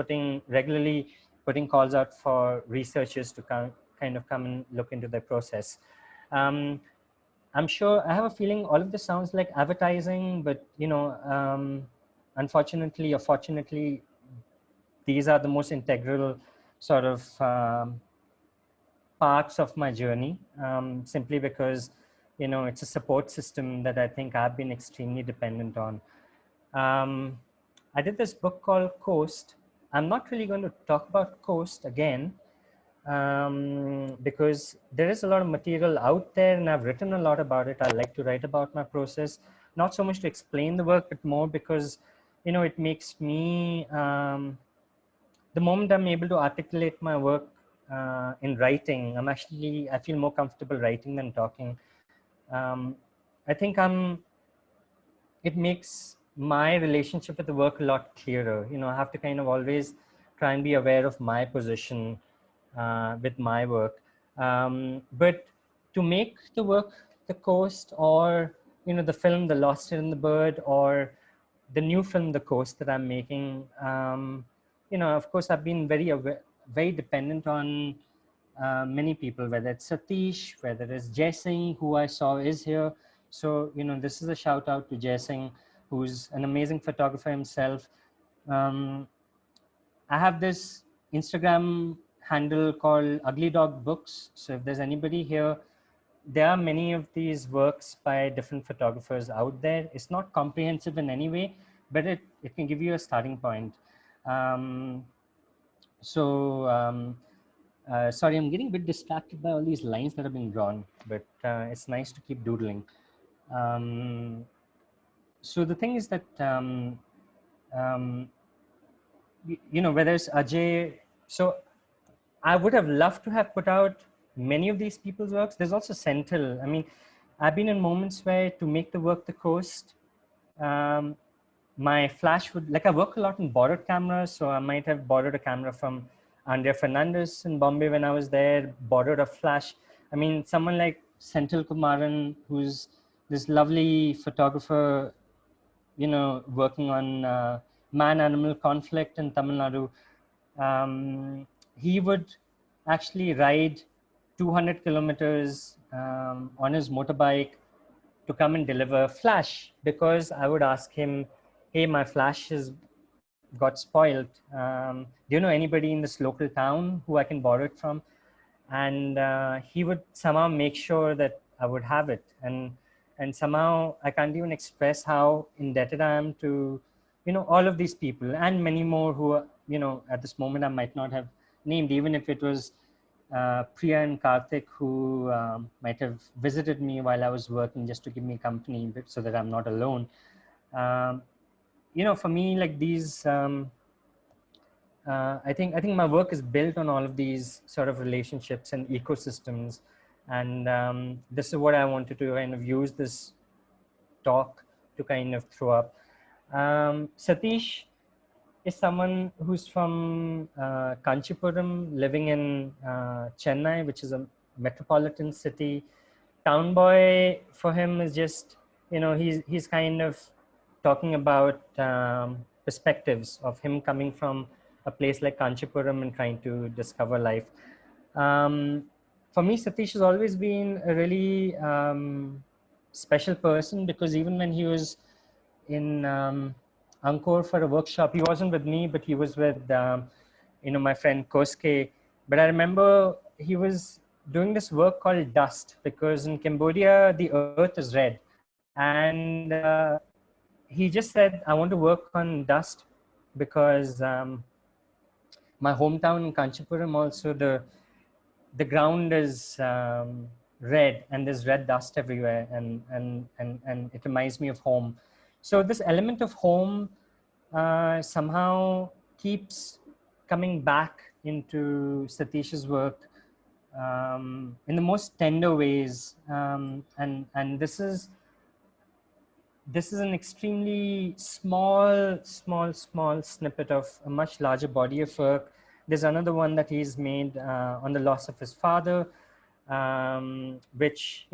Speaker 1: regularly putting calls out for researchers to kind of come and look into their process. I'm sure, I have a feeling all of this sounds like advertising, but unfortunately or fortunately, these are the most integral sort of parts of my journey, simply because it's a support system that I think I've been extremely dependent on. I did this book called Coast. I'm not really going to talk about Coast again, because there is a lot of material out there and I've written a lot about it. I like to write about my process, not so much to explain the work, but more because, it makes me, the moment I'm able to articulate my work in writing, I feel more comfortable writing than talking. I think it makes my relationship with the work a lot clearer. I have to kind of always try and be aware of my position with my work. But to make the work the coast, or the film The Lost in the Bird, or the new film The Coast that I'm making. Of course, I've been very dependent on many people, whether it's Satish, whether it's Jai Singh, who I saw is here. So this is a shout out to Jai Singh, who's an amazing photographer himself. I have this Instagram handle called Ugly Dog Books. So if there's anybody here, there are many of these works by different photographers out there. It's not comprehensive in any way, but it can give you a starting point. Um, Sorry, I'm getting a bit distracted by all these lines that have been drawn, but it's nice to keep doodling. So the thing is that, whether it's Ajay, so I would have loved to have put out many of these people's works. There's also Senthil. I mean, I've been in moments where to make the work the coast, my flash would, I work a lot in borrowed cameras. So I might have borrowed a camera from Andrea Fernandez in Bombay when I was there, borrowed a flash. I mean, someone like Senthil Kumaran, who's this lovely photographer, working on man-animal conflict in Tamil Nadu. He would actually ride 200 kilometers on his motorbike to come and deliver flash, because I would ask him, hey, my flash has got spoiled. Do you know anybody in this local town who I can borrow it from? And he would somehow make sure that I would have it. And somehow I can't even express how indebted I am to, all of these people and many more who, at this moment I might not have named, even if it was Priya and Karthik, who might have visited me while I was working just to give me company so that I'm not alone. For me, like these, I think my work is built on all of these sort of relationships and ecosystems, and this is what I wanted to kind of use this talk to kind of throw up. Satish is someone who's from Kanchipuram, living in Chennai, which is a metropolitan city. Town boy for him is just, he's kind of talking about perspectives of him coming from a place like Kanchipuram and trying to discover life. For me, Satish has always been a really special person, because even when he was in Angkor for a workshop, he wasn't with me, but he was with my friend Koske. But I remember he was doing this work called dust, because in Cambodia the earth is red, and he just said, I want to work on dust because my hometown in Kanchipuram also, the ground is red, and there's red dust everywhere, and it reminds me of home. So this element of home somehow keeps coming back into Satish's work in the most tender ways, and this is an extremely small snippet of a much larger body of work. There's another one that he's made on the loss of his father, which,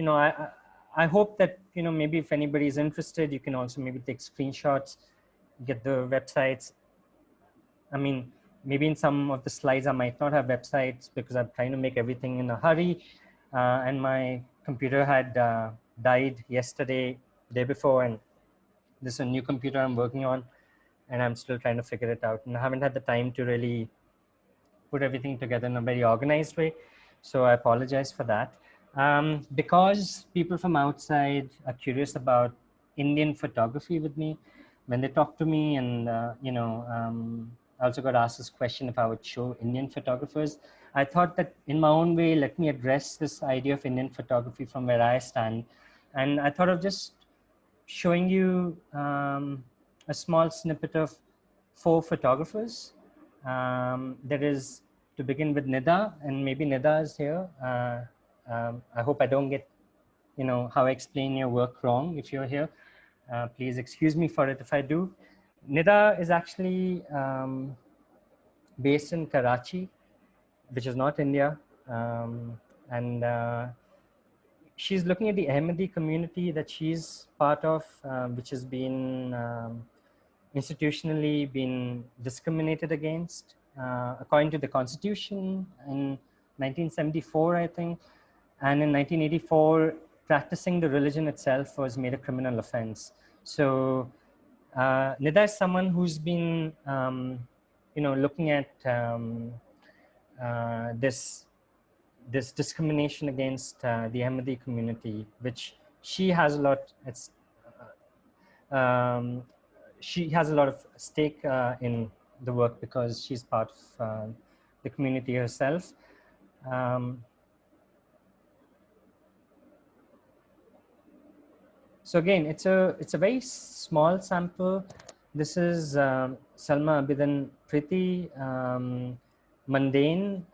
Speaker 1: I hope that, maybe if anybody is interested, you can also maybe take screenshots, get the websites. I mean, maybe in some of the slides, I might not have websites because I'm trying to make everything in a hurry. And my computer had died yesterday, day before, and this is a new computer I'm working on, and I'm still trying to figure it out. And I haven't had the time to really put everything together in a very organized way. So I apologize for that. Because people from outside are curious about Indian photography with me, when they talk to me, and I also got asked this question if I would show Indian photographers. I thought that in my own way, let me address this idea of Indian photography from where I stand. And I thought of just showing you a small snippet of 4 photographers. There is, to begin with, Nida, and maybe Nida is here. I hope I don't get, how I explain your work wrong if you're here. Please excuse me for it if I do. Nida is actually based in Karachi, which is not India. And she's looking at the Ahmadi community that she's part of, which has been institutionally been discriminated against according to the Constitution in 1974, I think. And in 1984, practicing the religion itself was made a criminal offense. So Nida is someone who's been, looking at this discrimination against the Ahmadi community, which she has a lot. She has a lot of stake in the work because she's part of the community herself. So again, it's a very small sample. This is Salma Abidan Priti. Mundane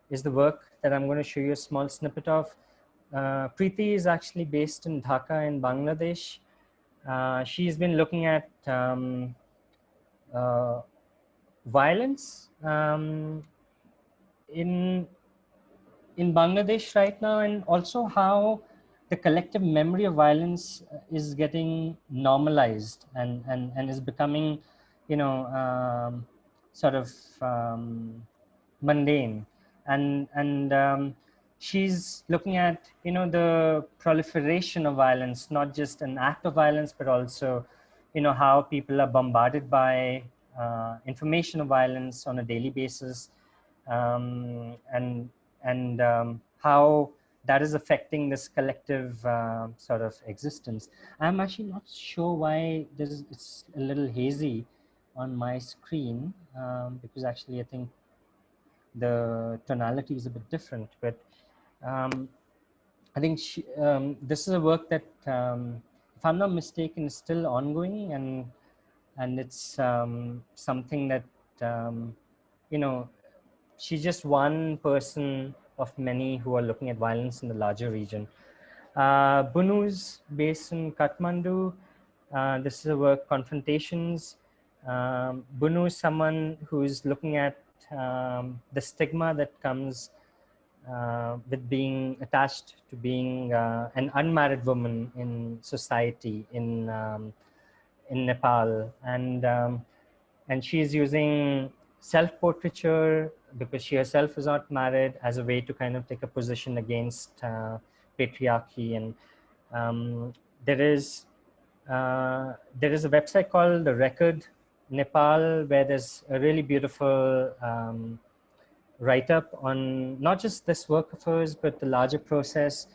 Speaker 1: is the work that I'm going to show you a small snippet of. Preeti is actually based in Dhaka in Bangladesh. She's been looking at violence in Bangladesh right now, and also how the collective memory of violence is getting normalized and is becoming, sort of mundane. And she's looking at, the proliferation of violence, not just an act of violence, but also, how people are bombarded by information of violence on a daily basis, and how that is affecting this collective sort of existence. I'm actually not sure why it's a little hazy on my screen, because actually I think the tonality is a bit different, but I think this is a work that, if I'm not mistaken, is still ongoing, and it's something that, she's just one person of many who are looking at violence in the larger region. Bunu's based in Kathmandu. This is a work, Confrontations. Bunu is someone who's looking at the stigma that comes with being attached to being an unmarried woman in society in Nepal, and she is using self-portraiture because she herself is not married as a way to kind of take a position against patriarchy. And there is a website called The Record Nepal, where there's a really beautiful write-up on not just this work of hers, but the larger process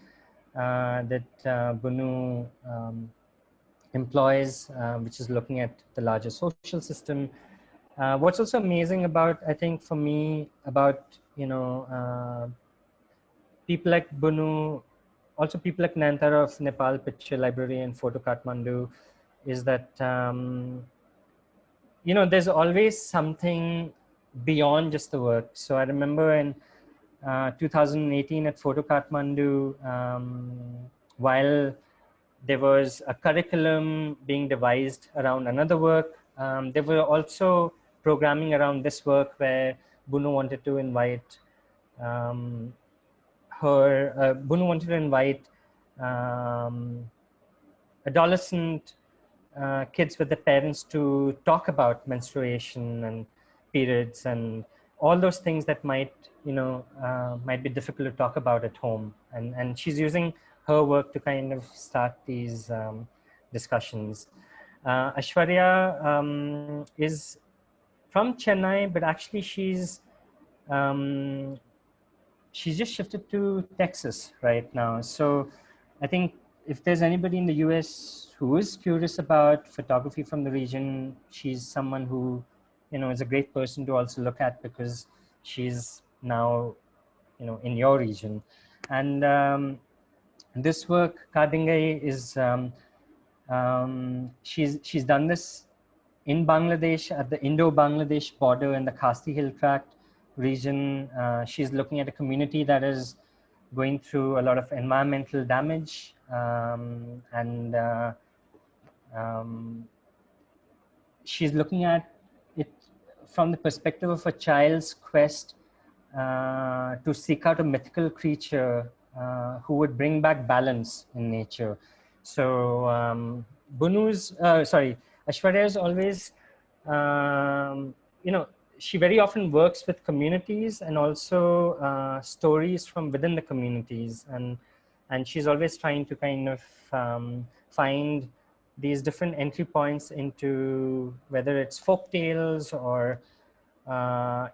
Speaker 1: that Bunu employs, which is looking at the larger social system. What's also amazing about, I think, for me, about, people like Bunu, also people like Nantara of Nepal Picture Library and Photo Kathmandu, is that, there's always something beyond just the work. So I remember in 2018 at Photo Kathmandu, while there was a curriculum being devised around another work, there were also programming around this work where Bunu wanted to invite Bunu wanted to invite adolescent kids with their parents to talk about menstruation and periods and all those things that might be difficult to talk about at home, and she's using her work to kind of start these discussions. Ashwarya is from Chennai, but actually she's just shifted to Texas right now. So I think if there's anybody in the US who is curious about photography from the region, she's someone who, is a great person to also look at, because she's now, in your region. And this work, Kadingai, is, she's done this in Bangladesh at the Indo-Bangladesh border in the Khasi Hill Tract region. She's looking at a community that is going through a lot of environmental damage, and she's looking at it from the perspective of a child's quest to seek out a mythical creature who would bring back balance in nature. So Aishwarya is always, you know, she very often works with communities and also stories from within the communities, and she's always trying to kind of find these different entry points into whether it's folk tales or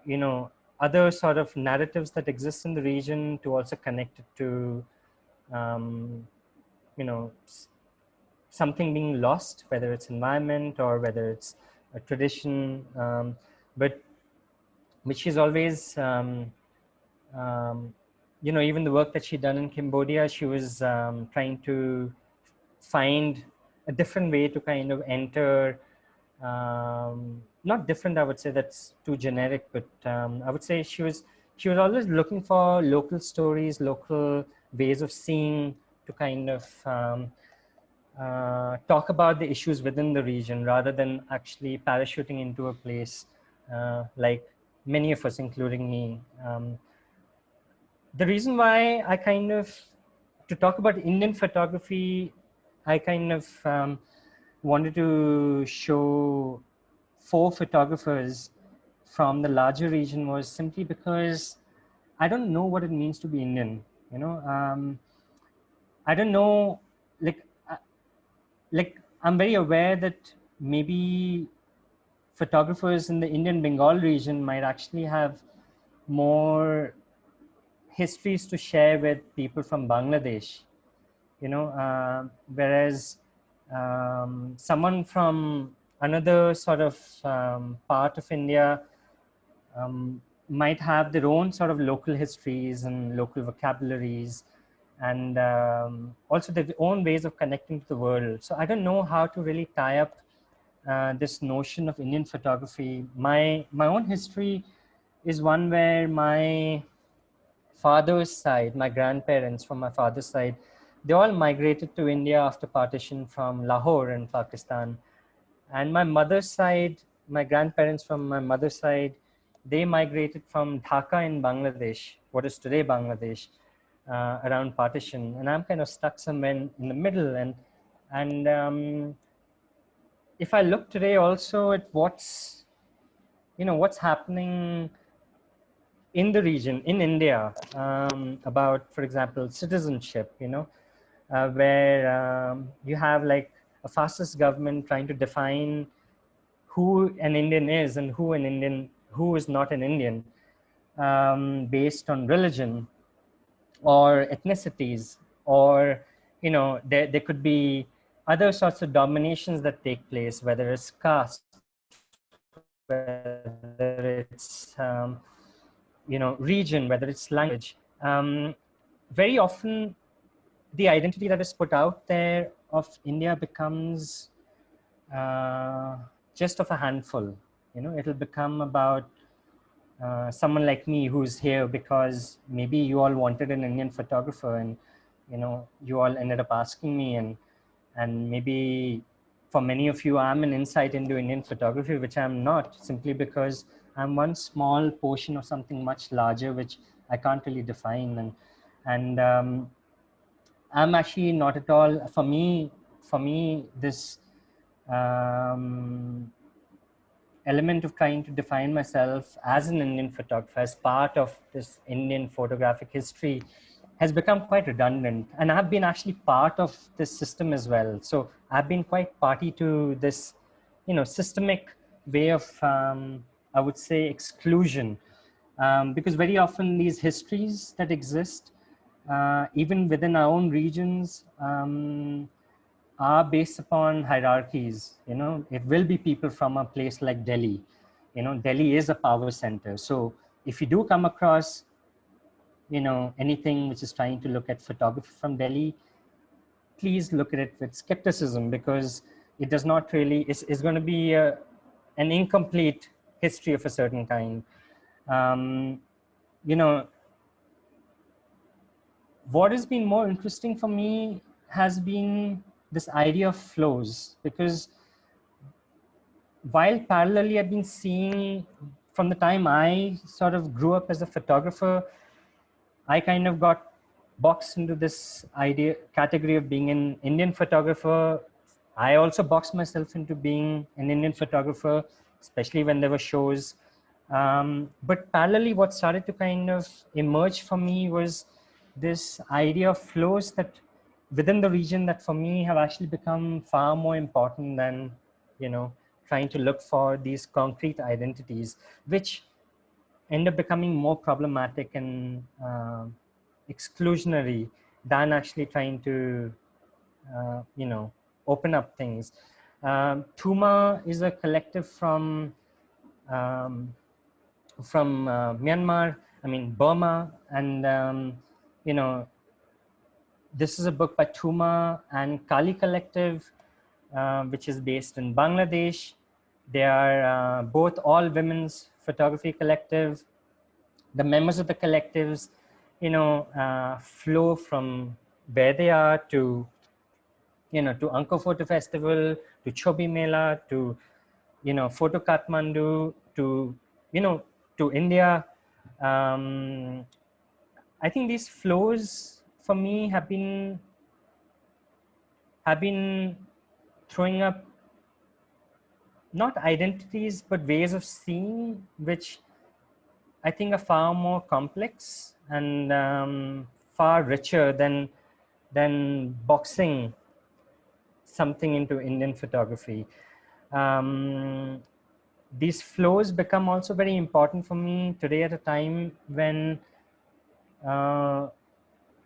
Speaker 1: you know, other sort of narratives that exist in the region, to also connect it to you know, something being lost, whether it's environment or whether it's a tradition, but which is always you know, even the work that she done in Cambodia, she was trying to find a different way to kind of enter, not different, I would say that's too generic, but I would say she was always looking for local stories, local ways of seeing, to kind of talk about the issues within the region rather than actually parachuting into a place like many of us, including me. The reason why I kind of, to talk about Indian photography, I kind of wanted to show 4 photographers from the larger region was simply because I don't know what it means to be Indian. You know, I don't know, like, like I'm very aware that maybe photographers in the Indian Bengal region might actually have more histories to share with people from Bangladesh, you know, whereas someone from another sort of part of India might have their own sort of local histories and local vocabularies, and also their own ways of connecting to the world. So I don't know how to really tie up this notion of Indian photography. My own history is one where my father's side, my grandparents from my father's side, they all migrated to India after partition from Lahore in Pakistan. And my mother's side, my grandparents from my mother's side, they migrated from Dhaka in Bangladesh, what is today Bangladesh, around partition. And I'm kind of stuck somewhere in the middle. And if I look today also at what's, you know, what's happening in the region, in India, about, for example, citizenship, you know, where you have like a fascist government trying to define who an Indian is and who is not an Indian, based on religion or ethnicities, or, you know, there could be other sorts of dominations that take place, whether it's caste, whether it's you know, region, whether it's language. Very often the identity that is put out there of India becomes just of a handful. You know, it'll become about someone like me who's here because maybe you all wanted an Indian photographer, and, you know, you all ended up asking me, and maybe for many of you, I'm an insight into Indian photography, which I'm not, simply because I'm one small portion of something much larger, which I can't really define. And I'm actually not at all, for me, this element of trying to define myself as an Indian photographer, as part of this Indian photographic history, has become quite redundant. And I've been actually part of this system as well. So I've been quite party to this, you know, systemic way of, I would say, exclusion. Because very often these histories that exist, even within our own regions, are based upon hierarchies. You know, it will be people from a place like Delhi. You know, Delhi is a power center. So if you do come across, you know, anything which is trying to look at photography from Delhi, please look at it with skepticism, because it does not really, it's going to be an incomplete history of a certain kind. You know, what has been more interesting for me has been this idea of flows, because while parallelly I've been seeing, from the time I sort of grew up as a photographer, I kind of got boxed into this idea category of being an Indian photographer. I also boxed myself into being an Indian photographer, especially when there were shows. But parallelly, what started to kind of emerge for me was this idea of flows that within the region that for me have actually become far more important than, trying to look for these concrete identities, which end up becoming more problematic and exclusionary than actually trying to, open up things. Tuma is a collective um, Myanmar, Burma, and you know, this is a book by Tuma and Kali Collective, which is based in Bangladesh. They are both all women's photography collective. The members of the collectives, flow from where they are to, to Angkor Photo Festival, to Chobi Mela, to, Photo Kathmandu, to, to India. I think these flows for me have been throwing up not identities but ways of seeing, which I think are far more complex and far richer than boxing something into Indian photography. Um, these flows become also very important for me today at a time when, uh,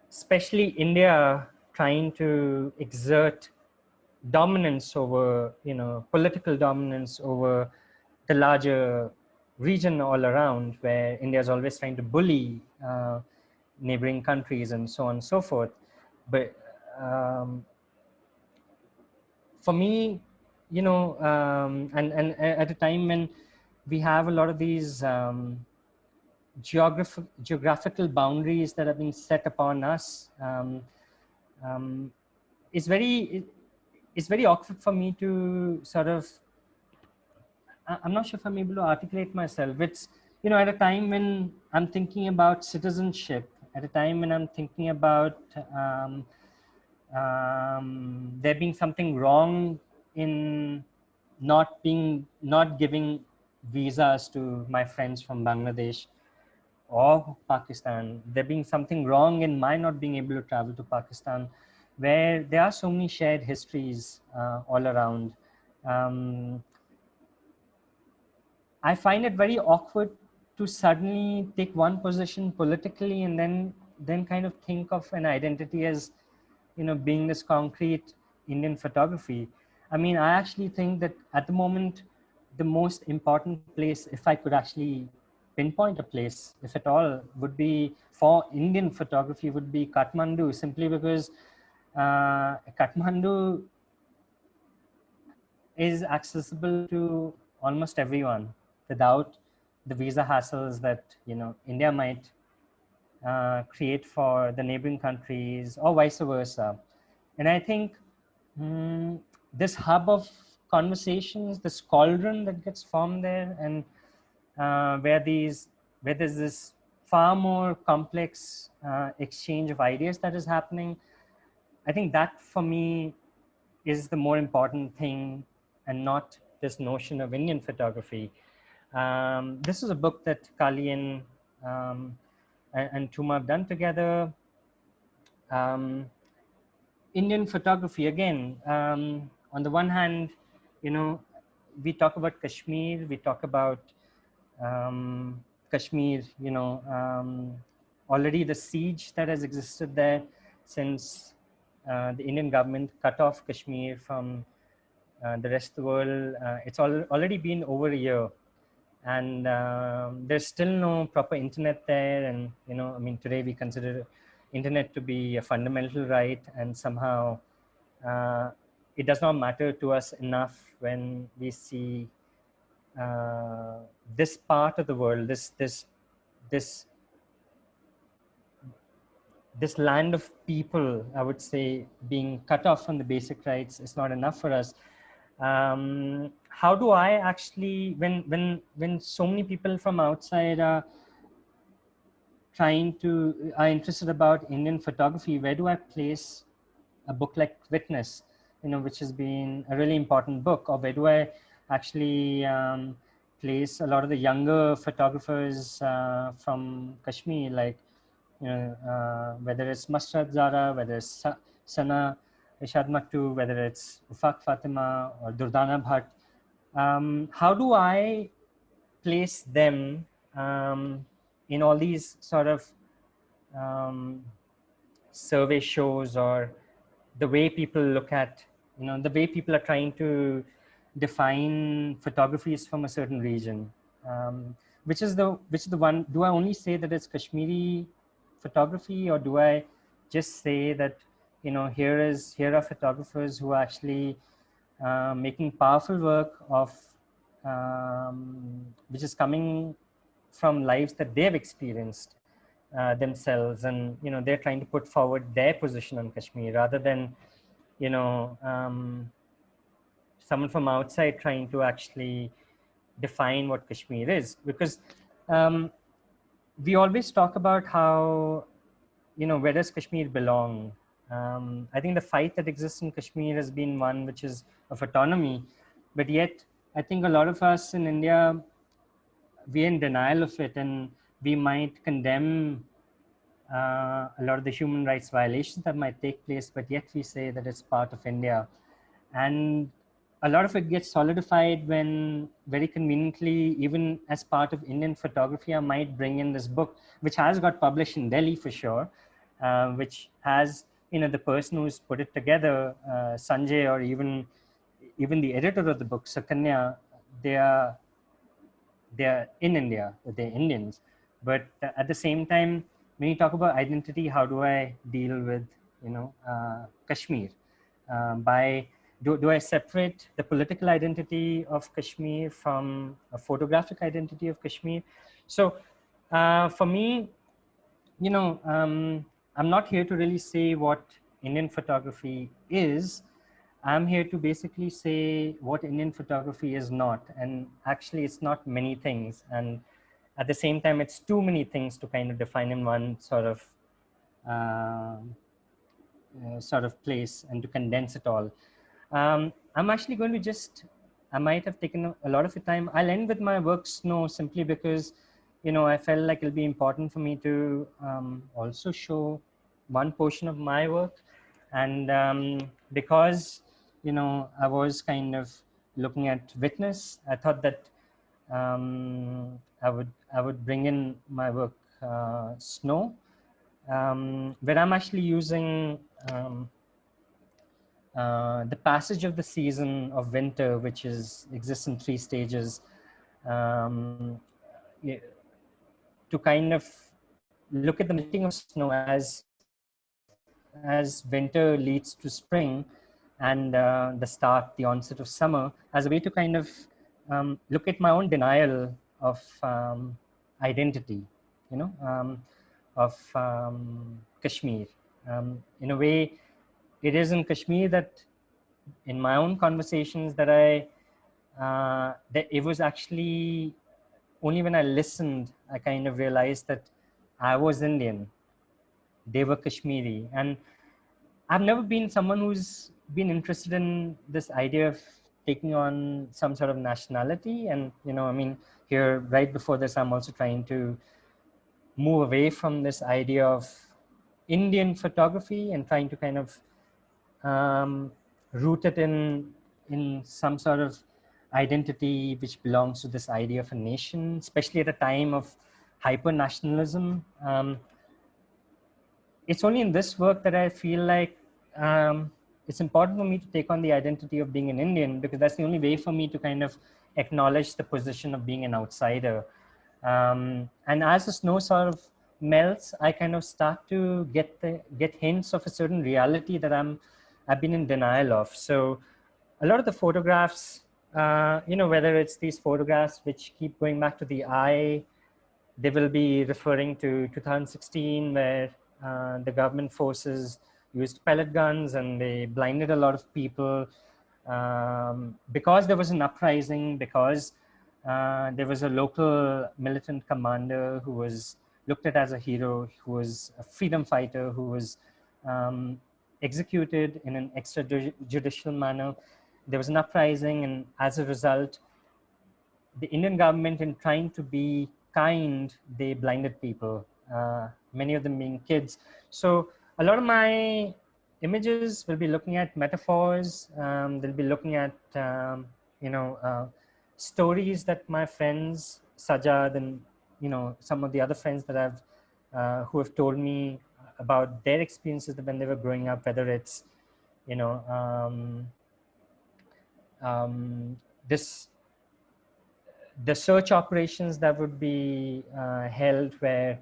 Speaker 1: especially India, trying to exert dominance over, political dominance over the larger region all around, where India is always trying to bully neighboring countries and so on and so forth. But for me, and at a time when we have a lot of these geographical boundaries that have been set upon us, um, it's very awkward for me to sort of, I'm not sure if I'm able to articulate myself. It's, at a time when I'm thinking about citizenship, at a time when I'm thinking about there being something wrong in not giving visas to my friends from Bangladesh or Pakistan, there being something wrong in my not being able to travel to Pakistan, where there are so many shared histories all around. Um, I find it very awkward to suddenly take one position politically and then kind of think of an identity as, being this concrete Indian photography. I actually think that at the moment, the most important place, if I could actually pinpoint a place, if at all, would be for Indian photography would be Kathmandu, simply because Kathmandu is accessible to almost everyone without the visa hassles that India might create for the neighboring countries or vice versa. And I think this hub of conversations, this cauldron that gets formed there, and where there's this far more complex exchange of ideas that is happening, I think that for me is the more important thing, and not this notion of Indian photography. This is a book that Kali and Tuma have done together. Indian photography, again, on the one hand, we talk about Kashmir, we talk about Kashmir, already the siege that has existed there since the Indian government cut off Kashmir from the rest of the world. It's already been over a year, and there's still no proper internet there. And today we consider internet to be a fundamental right, and somehow it does not matter to us enough when we see this part of the world, this this land of people, I would say, being cut off from the basic rights is not enough for us. How do I actually, when so many people from outside are are interested about Indian photography, where do I place a book like Witness, which has been a really important book, or where do I actually place a lot of the younger photographers from Kashmir, like whether it's Masrad Zara, whether it's Sana Ishad Maktu, whether it's Ufaq Fatima or Durdana Bhatt. How do I place them in all these sort of survey shows, or the way people look at, the way people are trying to define photographies from a certain region? Which is the one? Do I only say that it's Kashmiri photography, or do I just say that here are photographers who are actually making powerful work of which is coming from lives that they've experienced themselves, and they're trying to put forward their position on Kashmir, rather than someone from outside trying to actually define what Kashmir is. Because we always talk about how, where does Kashmir belong? I think the fight that exists in Kashmir has been one which is of autonomy, but yet I think a lot of us in India, we're in denial of it, and we might condemn a lot of the human rights violations that might take place, but yet we say that it's part of India. And a lot of it gets solidified when, very conveniently, even as part of Indian photography, I might bring in this book, which has got published in Delhi for sure, which has, the person who's put it together, Sanjay, or even the editor of the book, Sakanya, they're in India, they're Indians. But at the same time, when you talk about identity, how do I deal with, Kashmir? Do I separate the political identity of Kashmir from a photographic identity of Kashmir? So for me, I'm not here to really say what Indian photography is. I'm here to basically say what Indian photography is not. And actually, it's not many things. And at the same time, it's too many things to kind of define in one sort of place, and to condense it all. I'm actually going to I might have taken a lot of your time. I'll end with my work Snow, simply because, I felt like it'll be important for me to also show one portion of my work. And because, I was kind of looking at Witness, I thought that I would bring in my work Snow, where I'm actually using the passage of the season of winter, which exists in 3 stages, to kind of look at the melting of snow as winter leads to spring, and the onset of summer, as a way to kind of look at my own denial of identity, of Kashmir. In a way, it is in Kashmir that, in my own conversations, that that it was actually only when I listened, I kind of realized that I was Indian, they were Kashmiri. And I've never been someone who's been interested in this idea of taking on some sort of nationality. And, I mean, here, right before this, I'm also trying to move away from this idea of Indian photography and trying to kind of root it in some sort of identity which belongs to this idea of a nation, especially at a time of hyper nationalism. It's only in this work that I feel like it's important for me to take on the identity of being an Indian, because that's the only way for me to kind of acknowledge the position of being an outsider. And as the snow sort of melts, I kind of start to get hints of a certain reality that I've been in denial of. So a lot of the photographs, whether it's these photographs which keep going back to the eye, they will be referring to 2016, where the government forces used pellet guns and they blinded a lot of people because there was an uprising, because there was a local militant commander who was looked at as a hero, who was a freedom fighter, who was executed in an extrajudicial manner. There was an uprising, and as a result, the Indian government, in trying to be kind, they blinded people, many of them being kids. So a lot of my images will be looking at metaphors. They'll be looking at, stories that my friends, Sajad, and, some of the other friends that who have told me about their experiences when they were growing up, whether it's, you know, this the search operations that would be held, where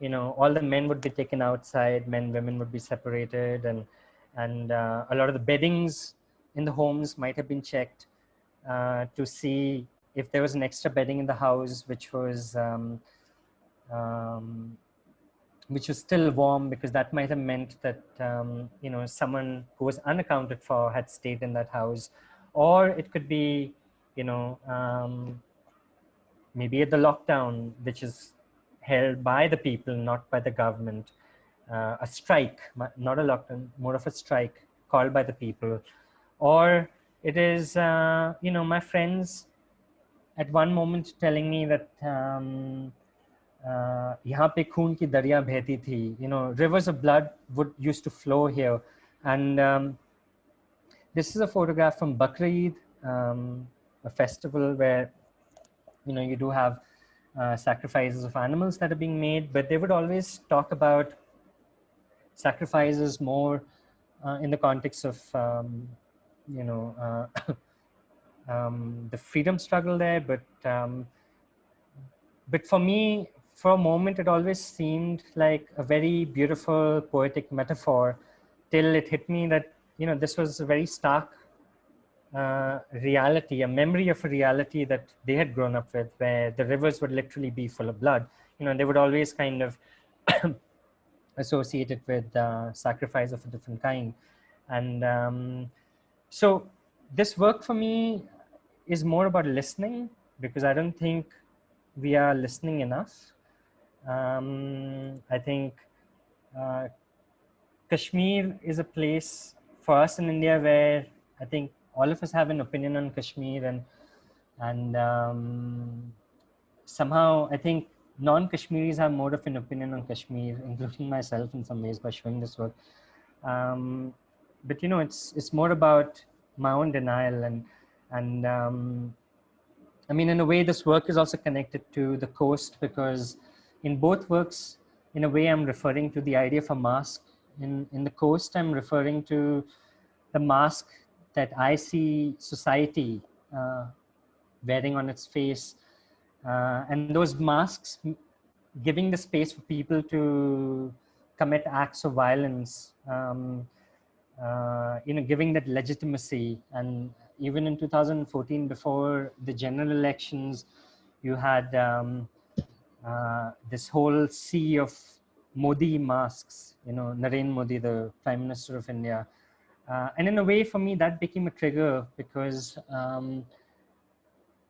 Speaker 1: all the men would be taken outside, women would be separated, and a lot of the beddings in the homes might have been checked to see if there was an extra bedding in the house um, which was still warm, because that might have meant that someone who was unaccounted for had stayed in that house. Or it could be, maybe at the lockdown, which is held by the people, not by the government, a strike, not a lockdown, more of a strike called by the people. Or it is, my friends at one moment telling me that यहाँ पे खून की दरिया बहती थी, rivers of blood used to flow here. And this is a photograph from Bakr Eid, a festival where you do have sacrifices of animals that are being made, but they would always talk about sacrifices more in the context of the freedom struggle there. But for me, for a moment, it always seemed like a very beautiful poetic metaphor, till it hit me that this was a very stark reality, a memory of a reality that they had grown up with, where the rivers would literally be full of blood. They would always kind of associate it with sacrifice of a different kind. And so this work for me is more about listening, because I don't think we are listening enough. I think Kashmir is a place for us in India where I think all of us have an opinion on Kashmir, and somehow I think non-Kashmiris have more of an opinion on Kashmir, including myself in some ways, by showing this work. But it's more about my own denial, and I mean, in a way, this work is also connected to the coast, because in both works, in a way, I'm referring to the idea of a mask. In the coast, I'm referring to the mask that I see society wearing on its face, and those masks giving the space for people to commit acts of violence, giving that legitimacy. And even in 2014, before the general elections, you had this whole sea of Modi masks, Narendra Modi, the Prime Minister of India. And in a way, for me, that became a trigger, because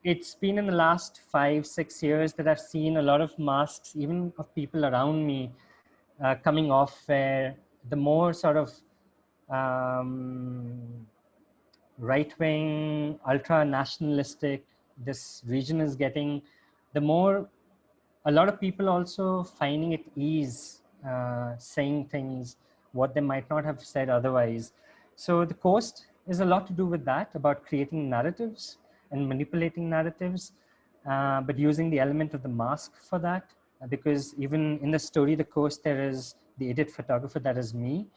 Speaker 1: it's been in the last 5-6 years that I've seen a lot of masks, even of people around me, coming off, where the more sort of right-wing, ultra-nationalistic this region is getting, the more a lot of people also finding it ease saying things what they might not have said otherwise. So the coast is a lot to do with that, about creating narratives and manipulating narratives, but using the element of the mask for that. Because even in the story, The Coast, there is the idiot photographer that is me,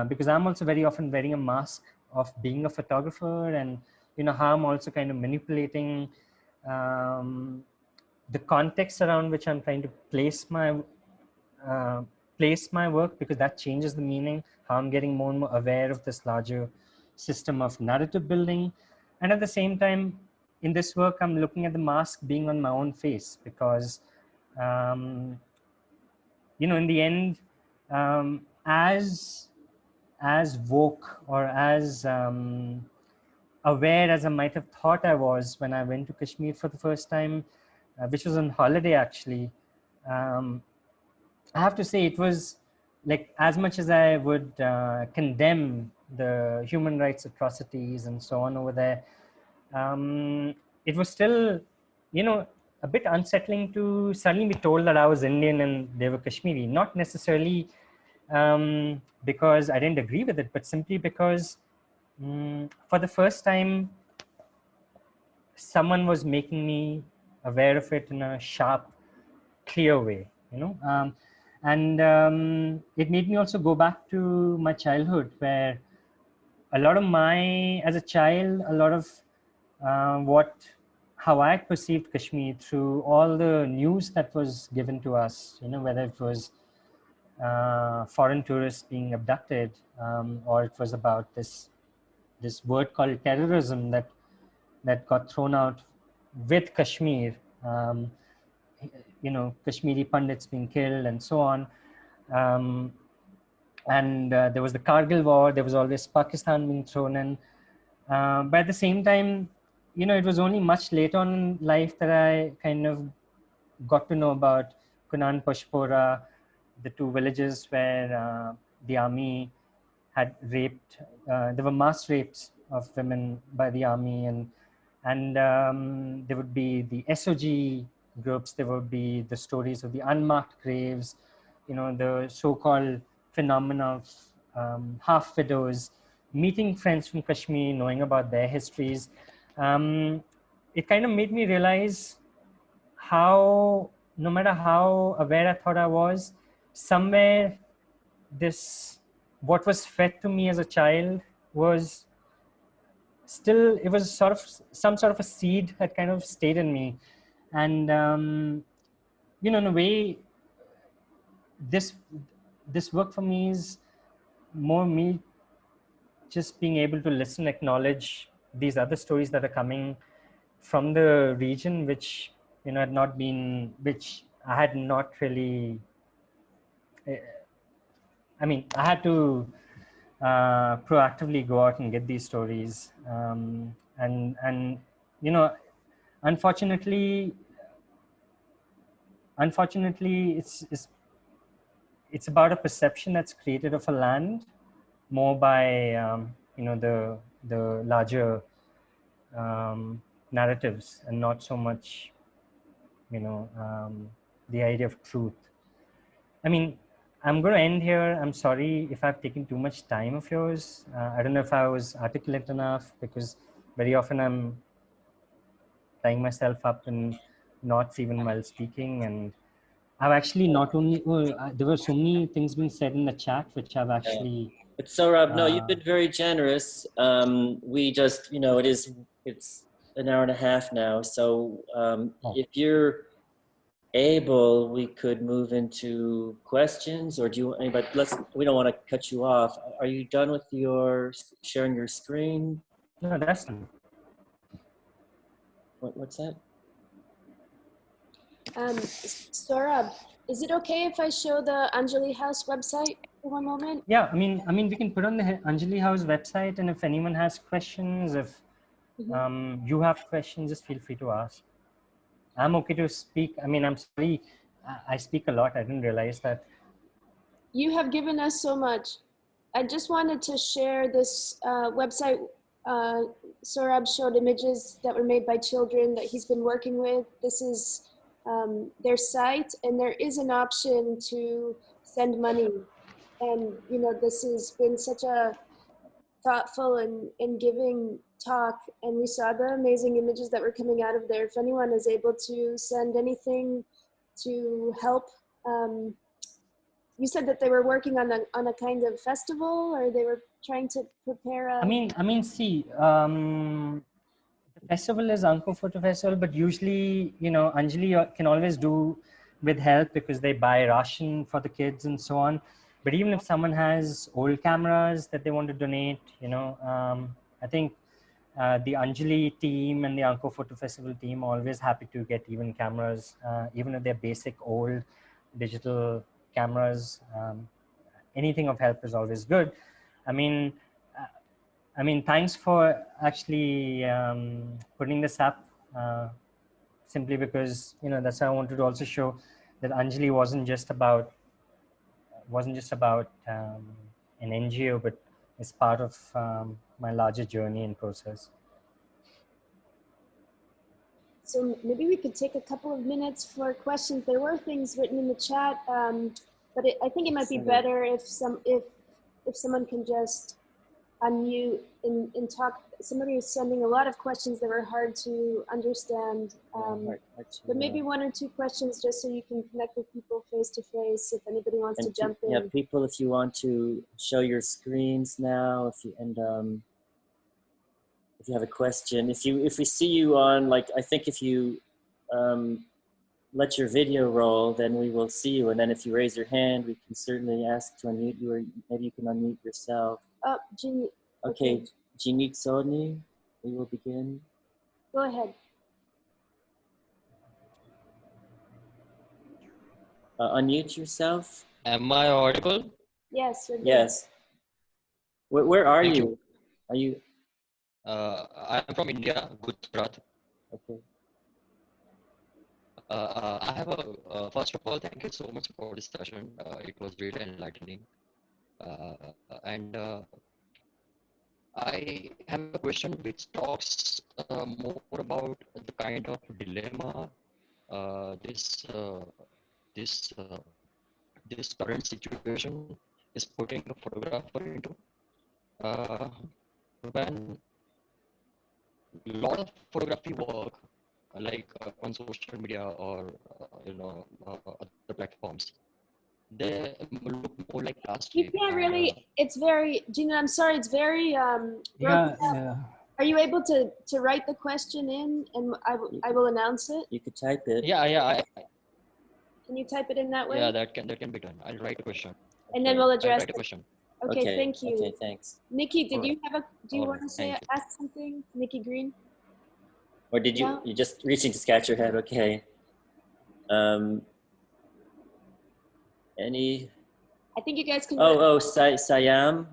Speaker 1: because I'm also very often wearing a mask of being a photographer, and how I'm also kind of manipulating the context around which I'm trying to place my work, because that changes the meaning, how I'm getting more and more aware of this larger system of narrative building. And at the same time, in this work, I'm looking at the mask being on my own face, because in the end, as woke or as aware as I might have thought I was when I went to Kashmir for the first time, which was on holiday actually, I have to say it was like, as much as I would condemn the human rights atrocities and so on over there, it was still, you know, a bit unsettling to suddenly be told that I was Indian and they were Kashmiri. Not necessarily because I didn't agree with it, but simply because for the first time, someone was making me aware of it in a sharp, clear way, you know. And it made me also go back to my childhood, where a lot of my, as a child, a lot of what, how I perceived Kashmir through all the news that was given to us, you know, whether it was foreign tourists being abducted, or it was about this word called terrorism that got thrown out with Kashmir. You know, Kashmiri Pandits being killed and so on. Um, and there was the Kargil war, there was always Pakistan being thrown in. But at the same time, you know, it was only much later on in life that I kind of got to know about Kunan Pashpora, the two villages where the army had raped. There were mass rapes of women by the army, and there would be the SOG groups. There would be the stories of the unmarked graves. You know, the so-called phenomena of half widows, meeting friends from Kashmir, knowing about their histories. It kind of made me realize how, no matter how aware I thought I was, somewhere this, what was fed to me as a child was still, it was sort of some sort of a seed that kind of stayed in me. And you know, in a way, this this work for me is more me just being able to listen, acknowledge these other stories that are coming from the region, which, you know, had not been, which I had not really, I mean, I had to proactively go out and get these stories. And you know, unfortunately, it's about a perception that's created of a land more by you know, the larger narratives, and not so much, you know, the idea of truth. I mean, I'm going to end here. I'm sorry if I've taken too much time of yours. I don't know if I was articulate enough, because very often I'm tying myself up in knots even while speaking. And I've actually not only, there were so many things being said in the chat, which I've
Speaker 2: Yeah.
Speaker 1: actually,
Speaker 2: But Sohrab, no, you've been very generous. We just, you know, it's an hour and a half now. So if you're able, we could move into questions, or do you, anybody, we don't want to cut you off. Are you done with your sharing your screen?
Speaker 1: no, that's done.
Speaker 2: What's that?
Speaker 3: Sohrab, is it okay if I show the Anjali House website for one moment?
Speaker 1: Yeah, I mean, we can put on the Anjali House website, and if anyone has questions, if you have questions, just feel free to ask. I'm okay to speak. I mean, I'm sorry, I speak a lot. I didn't realize that.
Speaker 3: You have given us so much. I just wanted to share this website. Sohrab showed images that were made by children that he's been working with. This is their site, and there is an option to send money. And you know, this has been such a thoughtful and giving talk, and we saw the amazing images that were coming out of there. If anyone is able to send anything to help, you said that they were working on a kind of festival, or they were trying to prepare a.
Speaker 1: I mean, see, the festival is Anko Photo Festival, but usually, you know, Anjali can always do with help, because they buy ration for the kids and so on. But even if someone has old cameras that they want to donate, you know, I think the Anjali team and the Anko Photo Festival team are always happy to get even cameras, even if they're basic old digital cameras. Anything of help is always good. I mean, thanks for actually putting this up. Simply because, you know, that's how I wanted to also show that Anjali wasn't just about wasn't just about an NGO, but it's part of my larger journey and process.
Speaker 3: So maybe we could take a couple of minutes for questions. There were things written in the chat, but I think it might be better if someone can just unmute and talk. Somebody is sending a lot of questions that were hard to understand. But maybe one or two questions just so you can connect with people face to face if anybody wants to jump in.
Speaker 2: Yeah, people, if you want to show your screens now, if you have a question, if we see you on, like, I think if you let your video roll, then we will see you. And then if you raise your hand, we can certainly ask to unmute you, or maybe you can unmute yourself.
Speaker 3: Oh, Jeannie.
Speaker 2: Okay, Jeannie Sodny, we will begin.
Speaker 3: Go ahead.
Speaker 2: Unmute yourself.
Speaker 4: Am I audible?
Speaker 3: Yes. You're good.
Speaker 2: Yes. Where are
Speaker 4: Thank
Speaker 2: you? Are you?
Speaker 4: I'm from India, Gujarat.
Speaker 2: Okay.
Speaker 4: I have first of all, thank you so much for this session. It was really enlightening. And I have a question which talks more about the kind of dilemma this current situation is putting a photographer into. When a lot of photography work, like on social media or other platforms, they look more like last
Speaker 3: You
Speaker 4: week.
Speaker 3: can't really. It's very, Gina. I'm sorry. It's very.
Speaker 1: Yeah.
Speaker 3: Are you able to write the question in, and I will announce it?
Speaker 2: You could type it.
Speaker 4: Yeah.
Speaker 3: Can you type it in that way?
Speaker 4: Yeah, that can be done. I'll write a question.
Speaker 3: And then we'll address
Speaker 4: I'll write a question.
Speaker 3: Okay, thank you.
Speaker 2: Okay, thanks.
Speaker 3: Nikki, did
Speaker 4: All
Speaker 3: you have do you
Speaker 4: All
Speaker 3: want to say
Speaker 4: thank you.
Speaker 3: ask something, Nikki Green?
Speaker 2: Or did you
Speaker 3: No.
Speaker 2: you just reaching to scratch your head? Okay. Any?
Speaker 3: I think you guys can.
Speaker 2: Siam.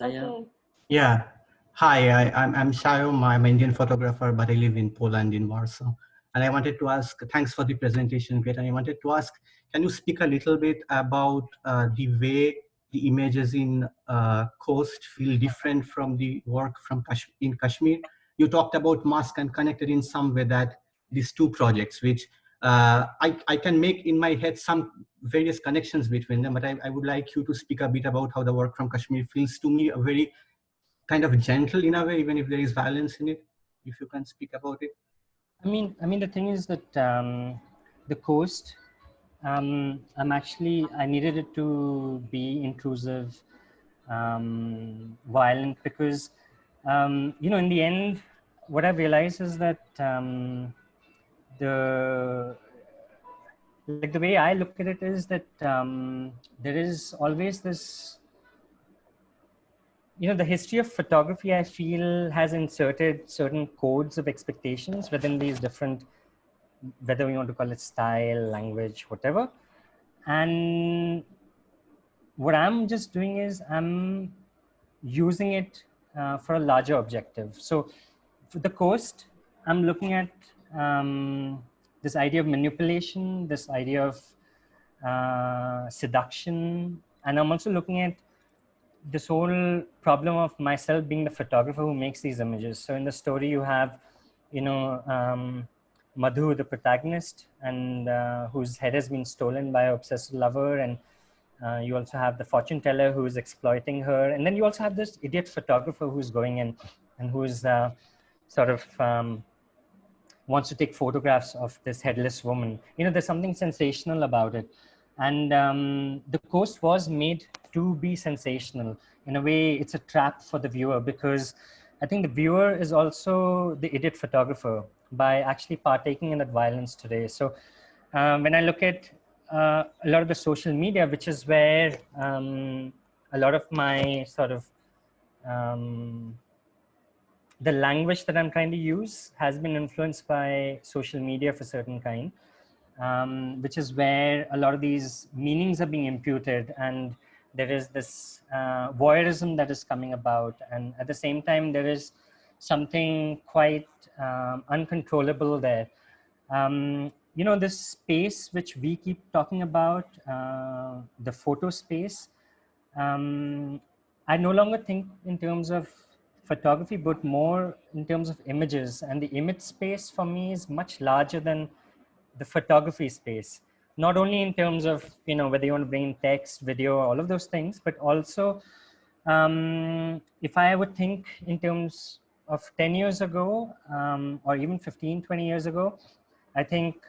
Speaker 3: Okay.
Speaker 5: Yeah. Hi, I'm Shayom. I'm an Indian photographer, but I live in Poland, in Warsaw. And I wanted to ask, thanks for the presentation, great. And I wanted to ask, can you speak a little bit about the way the images in Coast feel different from the work from in Kashmir? You talked about mask and connected in some way that these two projects, which I can make in my head some various connections between them, but I would like you to speak a bit about how the work from Kashmir feels to me a very kind of gentle in a way, even if there is violence in it, if you can speak about it.
Speaker 1: I mean, the thing is that the Coast, I needed it to be intrusive, violent, because, in the end, what I've realized is that the way I look at it is that there is always this, the history of photography, I feel, has inserted certain codes of expectations within these different, whether we want to call it style, language, whatever. And what I'm just doing is I'm using it for a larger objective. So for the Coast, I'm looking at this idea of manipulation, this idea of seduction, and I'm also looking at this whole problem of myself being the photographer who makes these images. So in the story you have, Madhu, the protagonist, and whose head has been stolen by an obsessive lover, and you also have the fortune teller who is exploiting her, and then you also have this idiot photographer who's going in and who's sort of wants to take photographs of this headless woman. There's something sensational about it, and the Coast was made to be sensational. In a way, it's a trap for the viewer, because I think the viewer is also the idiot photographer by actually partaking in that violence today. So when I look at a lot of the social media, which is where a lot of my sort of the language that I'm trying to use has been influenced by social media of a certain kind, which is where a lot of these meanings are being imputed, and there is this voyeurism that is coming about, and at the same time there is something quite uncontrollable there. you know, this space which we keep talking about, the photo space, I no longer think in terms of photography, but more in terms of images. And the image space for me is much larger than the photography space. Not only in terms of, you know, whether you want to bring in text, video, all of those things, but also if I would think in terms of 10 years ago, or even 15, 20 years ago, I think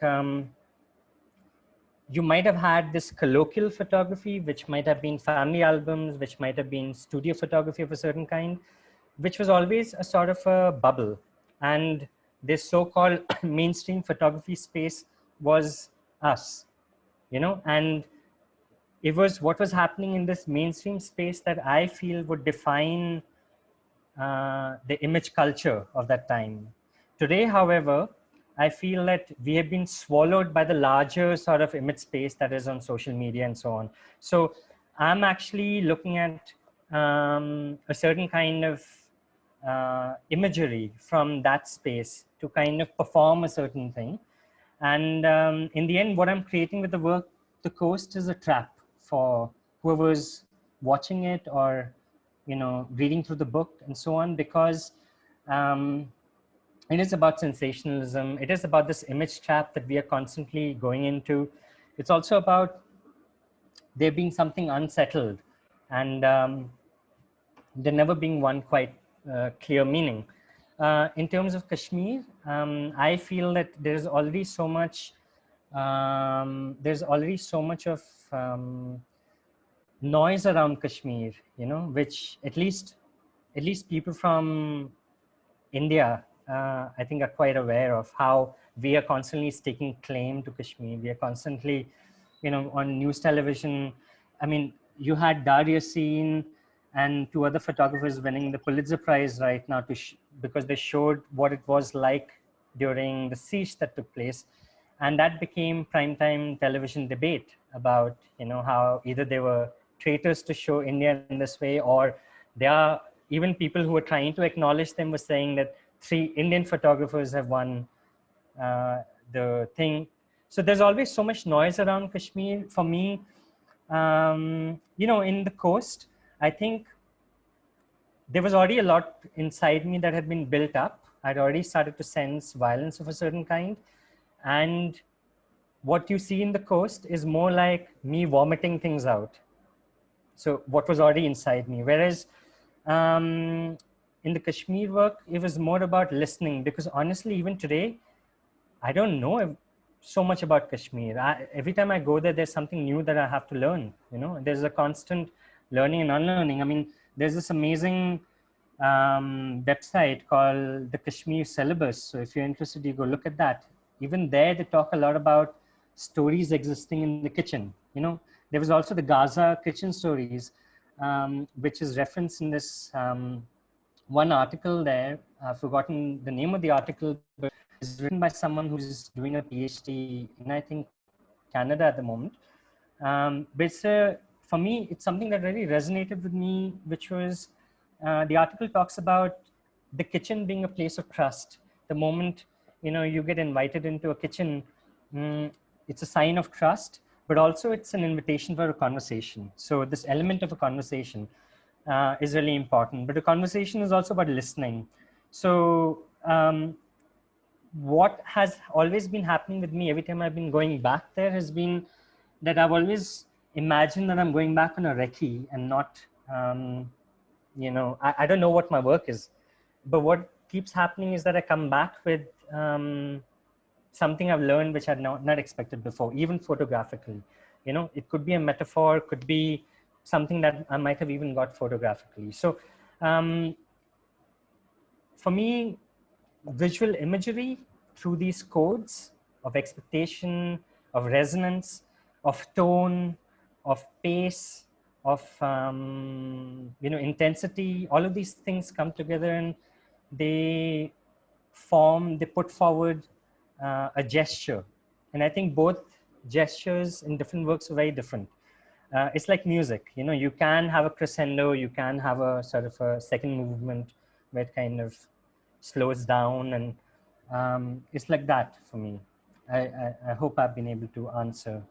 Speaker 1: you might have had this colloquial photography, which might have been family albums, which might have been studio photography of a certain kind, which was always a sort of a bubble. And this so-called mainstream photography space was us, you know, and it was what was happening in this mainstream space that I feel would define the image culture of that time. Today, however, I feel that we have been swallowed by the larger sort of image space that is on social media and so on. So I'm actually looking at a certain kind of imagery from that space to kind of perform a certain thing. And in the end, what I'm creating with the work, The Coast, is a trap for whoever's watching it or, you know, reading through the book and so on, because it is about sensationalism. It is about this image trap that we are constantly going into. It's also about there being something unsettled and there never being one quite clear meaning. In terms of Kashmir, I feel that there's already so much of noise around Kashmir, you know, which at least people from India, I think, are quite aware of how we are constantly staking claim to Kashmir. We are constantly, you know, on news television. I mean, you had Daria Seen and two other photographers winning the Pulitzer Prize right now because they showed what it was like during the siege that took place. And that became primetime television debate about, you know, how either they were traitors to show India in this way, or they are, even people who were trying to acknowledge them were saying that 3 Indian photographers have won the thing. So there's always so much noise around Kashmir. For me, you know, in The Coast, I think there was already a lot inside me that had been built up. I'd already started to sense violence of a certain kind. And what you see in The Coast is more like me vomiting things out. So what was already inside me. Whereas in the Kashmir work, it was more about listening, because honestly, even today, I don't know so much about Kashmir. Every time I go there, there's something new that I have to learn. You know, there's a constant learning and unlearning. I mean, there's this amazing website called the Kashmir Syllabus. So if you're interested, you go look at that. Even there, they talk a lot about stories existing in the kitchen. You know, there was also the Gaza kitchen stories, which is referenced in this one article there. I've forgotten the name of the article, but it's written by someone who's doing a PhD in, I think, Canada at the moment. But for me, it's something that really resonated with me, which was the article talks about the kitchen being a place of trust. The moment, you know, you get invited into a kitchen, it's a sign of trust, but also it's an invitation for a conversation. So this element of a conversation is really important. But a conversation is also about listening. So what has always been happening with me every time I've been going back there has been that I've always imagined that I'm going back on a recce and not, you know, I don't know what my work is, but what keeps happening is that I come back with something I've learned which I'd not expected before, even photographically. You know, it could be a metaphor, could be something that I might have even got photographically. So for me, visual imagery through these codes of expectation, of resonance, of tone, of pace, of you know, intensity, all of these things come together and they put forward a gesture. And I think both gestures in different works are very different. It's like music, you know, you can have a crescendo, you can have a sort of a second movement where it kind of slows down, and it's like that for me. I hope I've been able to answer.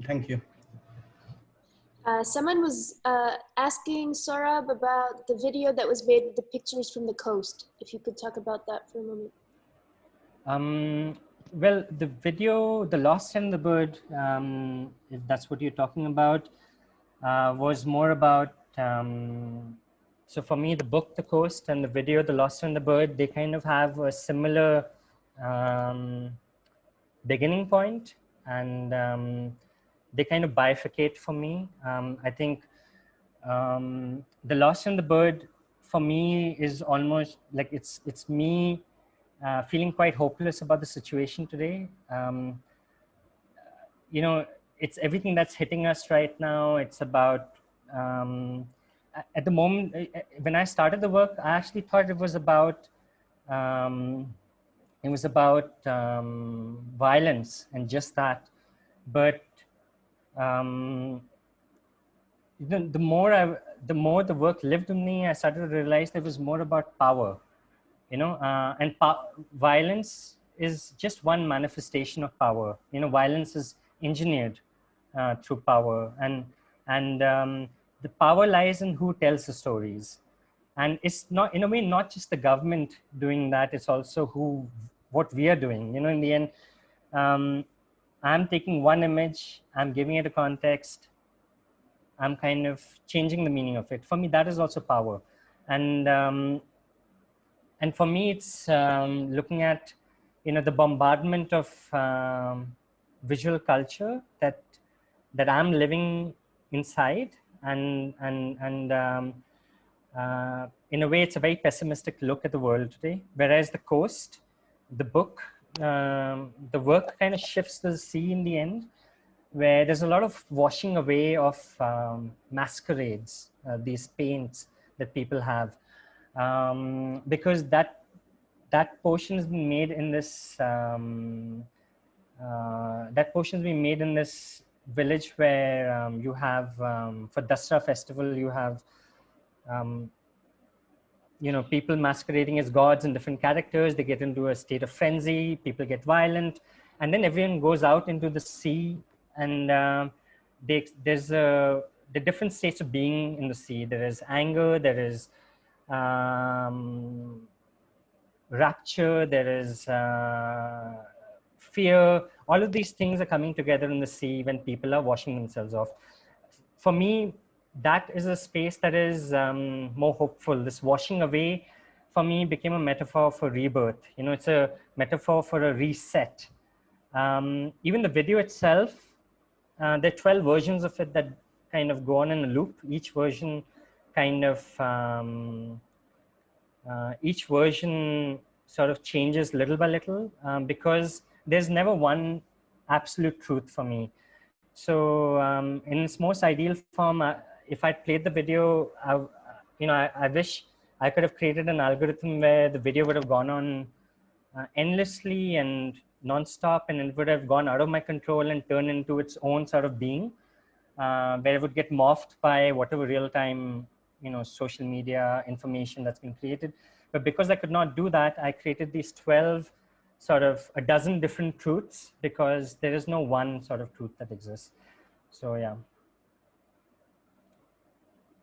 Speaker 5: Thank you.
Speaker 3: Someone was asking Sohrab about the video that was made with the pictures from the coast. If you could talk about that for a moment.
Speaker 1: Well, the video, The Lost and the Bird, if that's what you're talking about, was more about, so for me, the book, The Coast, and the video, The Lost and the Bird, they kind of have a similar beginning point, and they kind of bifurcate for me. I think The Lost and the Bird, for me, is almost like it's me feeling quite hopeless about the situation today. You know, it's everything that's hitting us right now. It's about, at the moment, when I started the work, I actually thought it was about, violence and just that. But the more the work lived with me, I started to realize that it was more about power, you know, and violence is just one manifestation of power. You know, violence is engineered through power, and the power lies in who tells the stories. And it's not, in a way, not just the government doing that, it's also what we are doing. You know, in the end, I'm taking one image, I'm giving it a context, I'm kind of changing the meaning of it. For me, that is also power. And for me, it's looking at, you know, the bombardment of visual culture that I'm living inside, and in a way, it's a very pessimistic look at the world today. Whereas The Coast, the book, the work kind of shifts to the sea in the end, where there's a lot of washing away of masquerades, these paints that people have, because that portion has been made in this village where you have, for Dasra festival, you have you know, people masquerading as gods and different characters. They get into a state of frenzy, people get violent, and then everyone goes out into the sea, and there's the different states of being in the sea. There is anger, there is rapture, there is fear. All of these things are coming together in the sea when people are washing themselves off. For me, that is a space that is more hopeful. This washing away, for me, became a metaphor for rebirth. You know, it's a metaphor for a reset. Even the video itself, there are 12 versions of it that kind of go on in a loop. Each version kind of, each version sort of changes little by little, because there's never one absolute truth for me. So in its most ideal form, if I played the video, I wish I could have created an algorithm where the video would have gone on endlessly and nonstop, and it would have gone out of my control and turned into its own sort of being, where it would get morphed by whatever real-time, you know, social media information that's been created. But because I could not do that, I created these 12 sort of a dozen different truths, because there is no one sort of truth that exists. So yeah.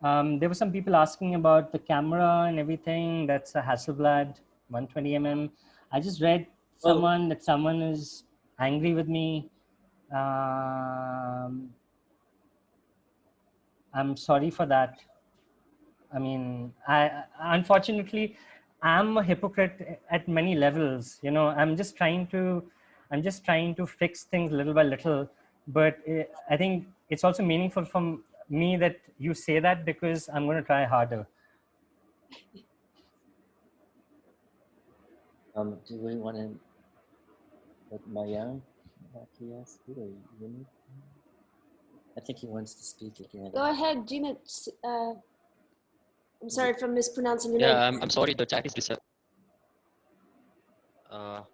Speaker 1: There were some people asking about the camera and everything. That's a Hasselblad 120mm. I just read someone that someone is angry with me. I'm sorry for that. I mean, unfortunately, I'm a hypocrite at many levels. You know, I'm just trying to fix things little by little. But I think it's also meaningful for me that you say that, because I'm going to try harder.
Speaker 2: Do we want to let Mayan ask you, or Humid? I think he wants to speak again.
Speaker 3: Go ahead, Gina. I'm sorry for mispronouncing your name.
Speaker 4: Yeah, I'm sorry, the chat is disturbed. Am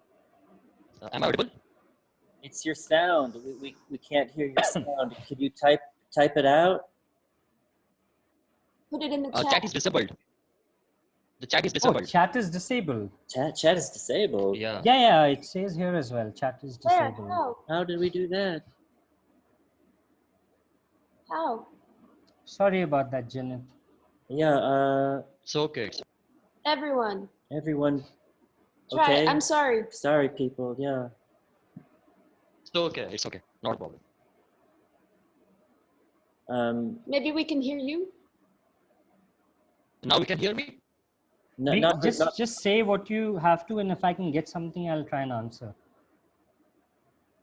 Speaker 4: I audible?
Speaker 2: It's your sound. We can't hear your sound. Could you type it out?
Speaker 3: Put it in the chat.
Speaker 4: Chat is disabled. The chat is
Speaker 1: Oh,
Speaker 4: disabled.
Speaker 1: chat is disabled.
Speaker 2: Chat is disabled.
Speaker 4: Yeah.
Speaker 1: Yeah, it says here as well. Chat is
Speaker 3: Where?
Speaker 1: disabled.
Speaker 2: How did we do that?
Speaker 3: How?
Speaker 1: Sorry about that, Janet.
Speaker 2: Yeah,
Speaker 4: It's okay.
Speaker 3: Everyone.
Speaker 2: everyone.
Speaker 3: Try.
Speaker 2: Okay.
Speaker 3: I'm sorry.
Speaker 2: Sorry, people. Yeah.
Speaker 4: It's okay. It's okay. Not a problem.
Speaker 3: Maybe we can hear you.
Speaker 4: Now you can hear me?
Speaker 1: Just say what you have to, and if I can get something, I'll try and answer.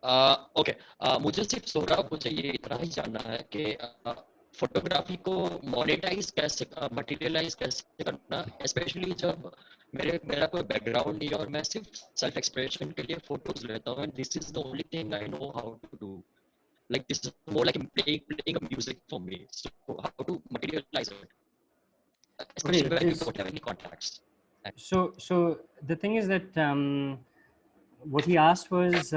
Speaker 4: Okay मुझे सिर्फ सोहराब मुझे ये इतना ही जानना है कि photography को monetise कैसे मटेरियलाइज कैसे करना, स्पेशली जब मेरा कोई बैकग्राउंड नहीं और मैं सिर्फ सेल्फ एक्सप्रेशन के लिए फोटोज लेता हूँ, and this is the only thing I know how to do. Like this is more like playing a music for me. So how to materialize it, especially when you don't have any contacts.
Speaker 1: So the thing is that what he asked was,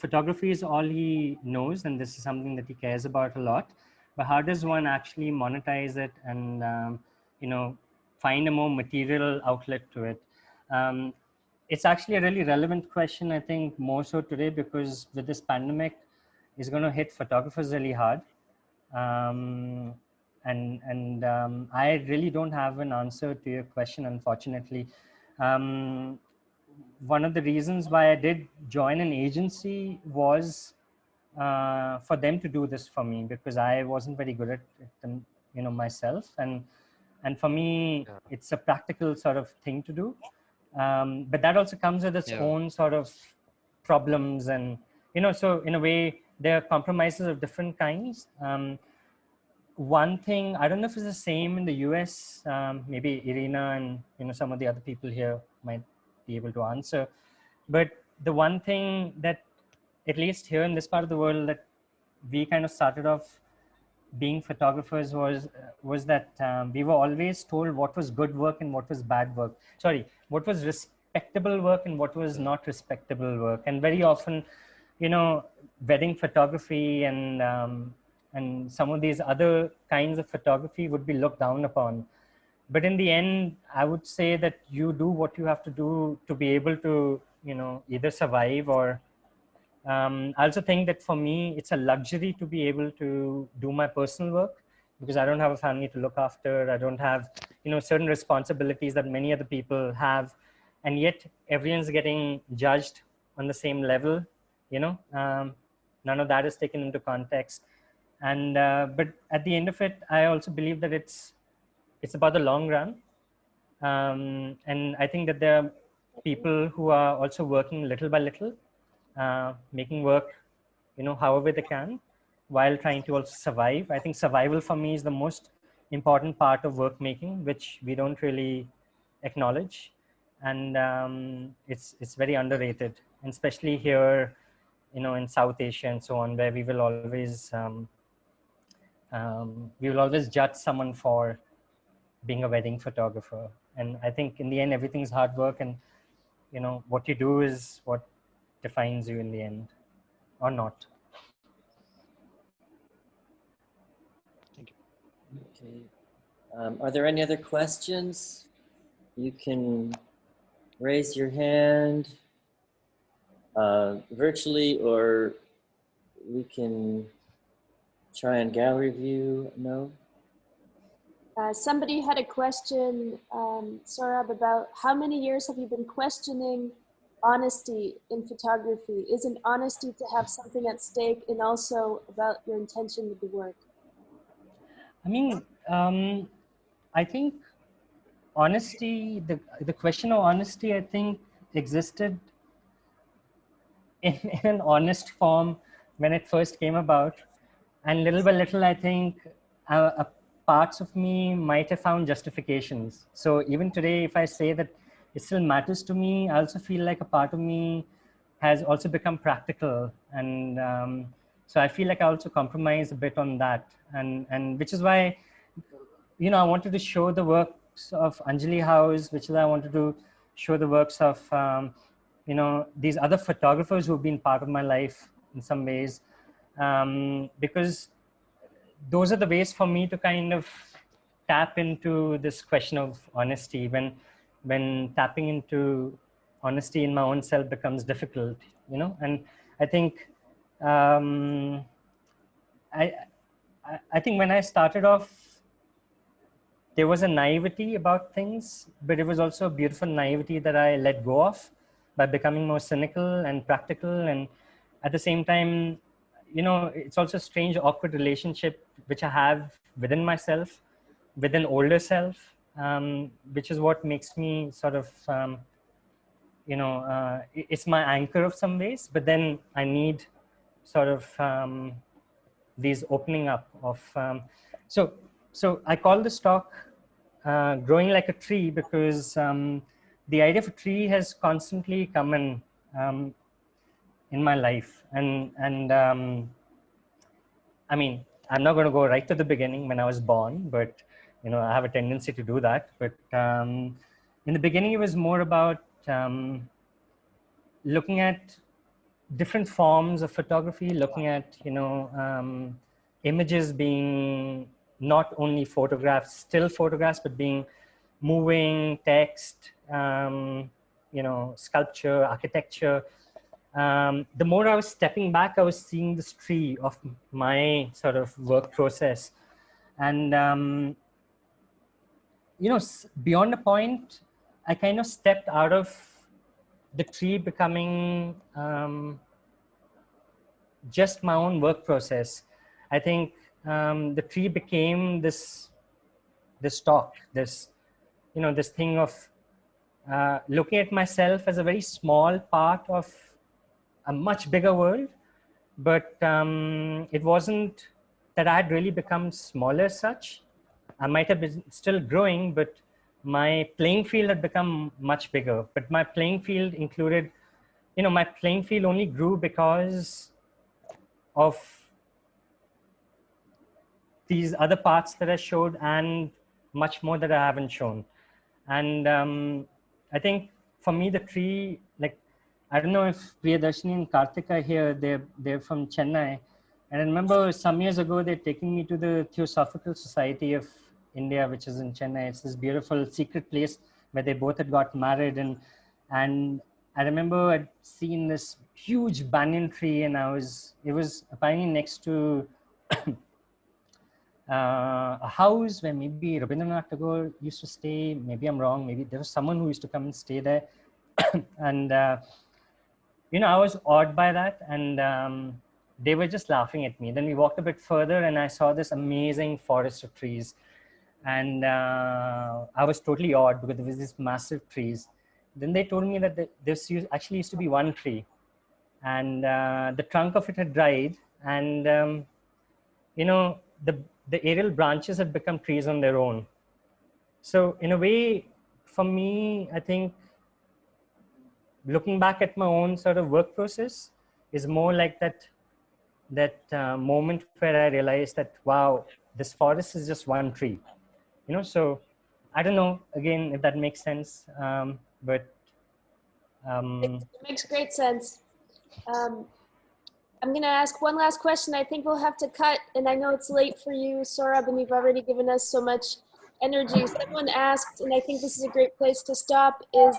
Speaker 1: photography is all he knows, and this is something that he cares about a lot. But how does one actually monetize it and find a more material outlet to it? It's actually a really relevant question, I think, more so today, because with this pandemic, it's going to hit photographers really hard. I really don't have an answer to your question, unfortunately. One of the reasons why I did join an agency was for them to do this for me, because I wasn't very good at it, myself, and for me, it's a practical sort of thing to do. But that also comes with its own sort of problems, and so in a way, there are compromises of different kinds. One thing, I don't know if it's the same in the US, maybe Irina and some of the other people here might be able to answer, but the one thing that, at least here in this part of the world, that we kind of started off being photographers was that we were always told what was good work and what was bad work. Sorry, what was respectable work and what was not respectable work. And very often, wedding photography and some of these other kinds of photography would be looked down upon. But in the end, I would say that you do what you have to do to be able to, either survive or. I also think that for me, it's a luxury to be able to do my personal work, because I don't have a family to look after. I don't have, certain responsibilities that many other people have. And yet everyone's getting judged on the same level, none of that is taken into context. And, but at the end of it, I also believe that it's about the long run. And I think that there are people who are also working little by little, making work, however they can, while trying to also survive. I think survival for me is the most important part of work making, which we don't really acknowledge. And it's very underrated, and especially here, in South Asia and so on, where we will always judge someone for being a wedding photographer. And I think in the end, everything's hard work, and what you do is what defines you in the end, or not.
Speaker 4: Thank you.
Speaker 2: Okay. Are there any other questions? You can raise your hand virtually, or we can try and gallery view. No?
Speaker 3: Somebody had a question, Sohrab, about how many years have you been questioning honesty in photography? Isn't honesty to have something at stake, and also about your intention with the work?
Speaker 1: I mean, I think honesty, the question of honesty, I think, existed in an honest form when it first came about. And little by little, I think parts of me might have found justifications. So even today, if I say that it still matters to me, I also feel like a part of me has also become practical. And so I feel like I also compromise a bit on that. And which is why, I wanted to show the works of Anjali House, which is why I wanted to show the works of, these other photographers who've been part of my life in some ways, because those are the ways for me to kind of tap into this question of honesty when tapping into honesty in my own self becomes difficult, you know. And I think um, I, I think when I started off, there was a naivety about things, but it was also a beautiful naivety that I let go of by becoming more cynical and practical. And at the same time, you know, it's also a strange, awkward relationship which I have within myself, with an older self, which is what makes me sort of, you know, it's my anchor of some ways, but then I need sort of these opening up of, so I call this talk growing like a tree because the idea of a tree has constantly come in my life. And I mean, I'm not going to go right to the beginning when I was born, but you know, I have a tendency to do that. But in the beginning, it was more about looking at different forms of photography, looking at, you know, images being not only photographs, still photographs, but being moving, text, you know, sculpture, architecture. The more I was stepping back, I was seeing this tree of my sort of work process. And, you know, beyond a point, I kind of stepped out of the tree becoming just my own work process. I think the tree became this talk, this, you know, this thing of looking at myself as a very small part of a much bigger world. But it wasn't that I had really become smaller as such. I might have been still growing, but my playing field had become much bigger. But my playing field included, you know, my playing field only grew because of these other parts that I showed and much more that I haven't shown. And I think for me, the tree, like, I don't know if Priyadarshini and Karthik are here, they're from Chennai. And I remember some years ago, they're taking me to the Theosophical Society of India, which is in Chennai. It's this beautiful secret place where they both had got married. And I remember I'd seen this huge banyan tree, and it was apparently next to a house where maybe Rabindranath Tagore used to stay. Maybe I'm wrong. Maybe there was someone who used to come and stay there. And, you know, I was awed by that. And they were just laughing at me. Then we walked a bit further and I saw this amazing forest of trees. And I was totally awed because there was these massive trees. Then they told me that actually used to be one tree. And the trunk of it had dried. And, you know, the aerial branches had become trees on their own. So in a way, for me, I think looking back at my own sort of work process is more like that moment where I realized that, wow, this forest is just one tree, you know? So I don't know, again, if that makes sense, but.
Speaker 3: It makes great sense. I'm going to ask one last question. I think we'll have to cut, and I know it's late for you, Sohrab, and you've already given us so much energy. Someone asked, and I think this is a great place to stop, is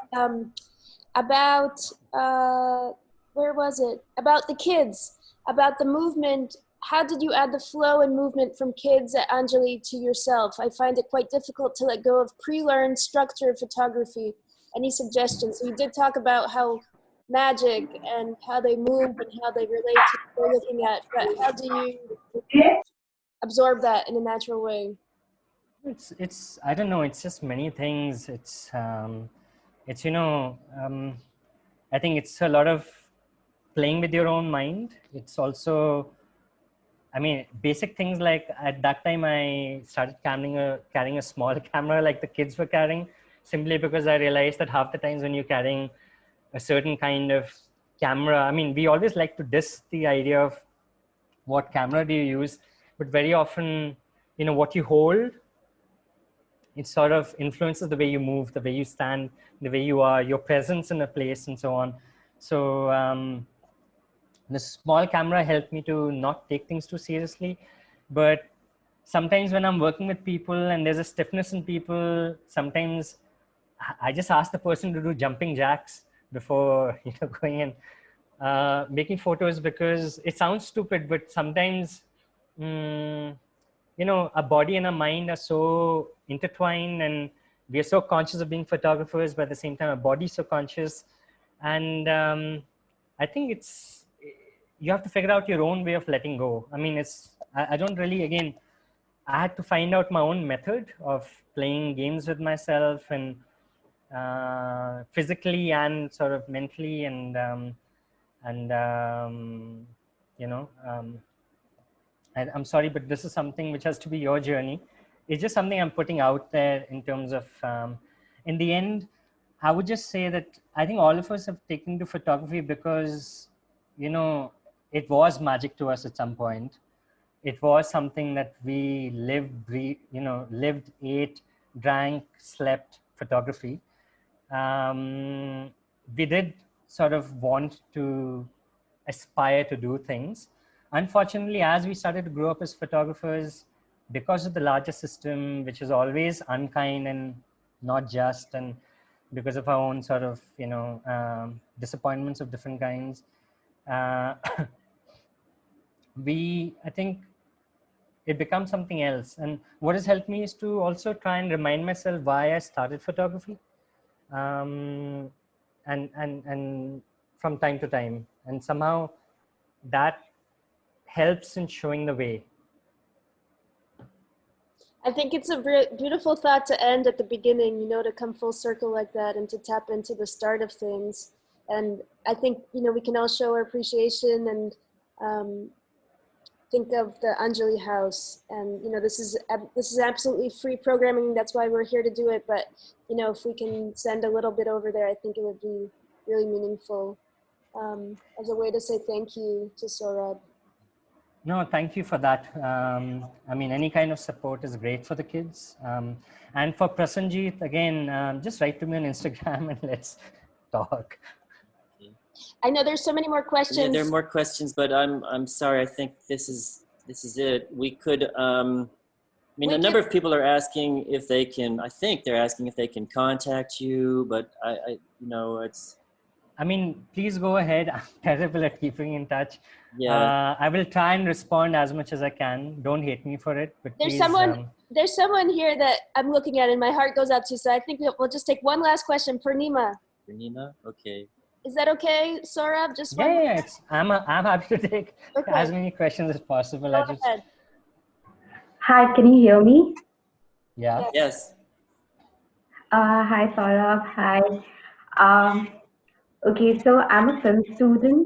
Speaker 3: about, where was it? About the kids, about the movement. How did you add the flow and movement from kids at Anjali to yourself? I find it quite difficult to let go of pre-learned structure of photography. Any suggestions? So you did talk about how magic and how they move and how they relate to what we're looking at, but how do you absorb that in a natural way?
Speaker 1: It's I don't know, it's just many things. It's you know, I think it's a lot of playing with your own mind. It's also, I mean, basic things like at that time I started carrying a small camera like the kids were carrying, simply because I realized that half the times when you're carrying a certain kind of camera, I mean, we always like to diss the idea of what camera do you use, but very often, you know, what you hold, it sort of influences the way you move, the way you stand, the way you are, your presence in a place, and so on. So the small camera helped me to not take things too seriously, but sometimes when I'm working with people and there's a stiffness in people, sometimes I just ask the person to do jumping jacks before going in, making photos, because it sounds stupid, but sometimes a body and a mind are so intertwined, and we are so conscious of being photographers, but at the same time, our body's so conscious. And I think you have to figure out your own way of letting go. I mean, I don't really, again, I had to find out my own method of playing games with myself, and physically and sort of mentally, and you know, I'm sorry, but this is something which has to be your journey. It's just something I'm putting out there in terms of, in the end, I would just say that I think all of us have taken to photography because, it was magic to us at some point. It was something that we lived, lived, ate, drank, slept photography. We did sort of want to aspire to do things. Unfortunately, as we started to grow up as photographers, because of the larger system, which is always unkind and not just, and because of our own sort of, disappointments of different kinds, uh, I think it becomes something else. And what has helped me is to also try and remind myself why I started photography. And from time to time, and somehow that helps in showing the way.
Speaker 3: I think it's a beautiful thought to end at the beginning, to come full circle like that and to tap into the start of things. And I think, we can all show our appreciation and think of the Anjali House. And, this is absolutely free programming. That's why we're here to do it. But, if we can send a little bit over there, I think it would be really meaningful as a way to say thank you to Sohrab.
Speaker 1: No, thank you for that. I mean, any kind of support is great for the kids. And for Prasanjit, again, just write to me on Instagram and let's talk.
Speaker 3: I know there's so many more questions.
Speaker 2: Yeah, there are more questions, but I'm sorry. I think this is it. We could. A number of people are asking if they can. I think they're asking if they can contact you, but it's.
Speaker 1: I mean, please go ahead. I'm terrible at keeping in touch.
Speaker 2: Yeah.
Speaker 1: I will try and respond as much as I can. Don't hate me for it. But
Speaker 3: there's
Speaker 1: please,
Speaker 3: there's someone here that I'm looking at and my heart goes out to. So I think we'll just take one last question. Purnima.
Speaker 2: Purnima? Okay.
Speaker 3: Is that okay, Sohrab? Just one.
Speaker 1: Yeah. I'm happy to take as many questions as possible.
Speaker 3: Go ahead.
Speaker 6: Hi, can you hear me?
Speaker 1: Yeah.
Speaker 2: Yes.
Speaker 6: Hi, Sohrab. Hi. Okay, so I'm a film student,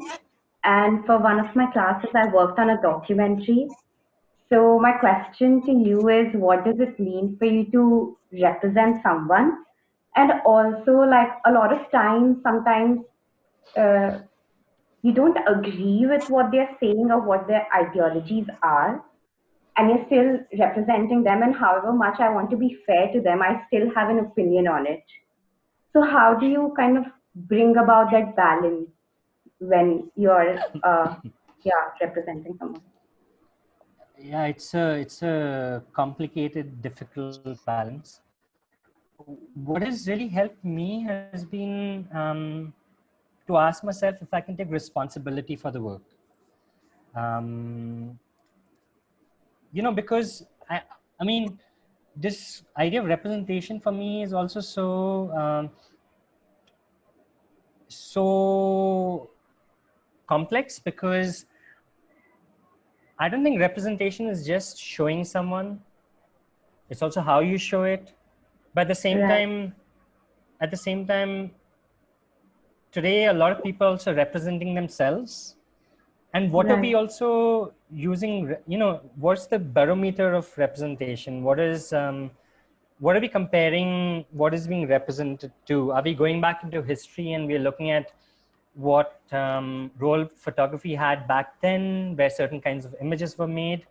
Speaker 6: and for one of my classes, I worked on a documentary. So my question to you is, what does it mean for you to represent someone? And also, like a lot of times, sometimes you don't agree with what they're saying or what their ideologies are, and you're still representing them. And however much I want to be fair to them, I still have an opinion on it. So how do you kind of bring about that balance when you're representing someone?
Speaker 1: Yeah, it's a complicated, difficult balance. What has really helped me has been to ask myself if I can take responsibility for the work. Because I mean, this idea of representation for me is also so complex, because I don't think representation is just showing someone. It's also how you show it. But at the same time, today a lot of people are also representing themselves. And what are we also using? What's the barometer of representation? What are we comparing? What is being represented to? Are we going back into history and we're looking at what role photography had back then, where certain kinds of images were made?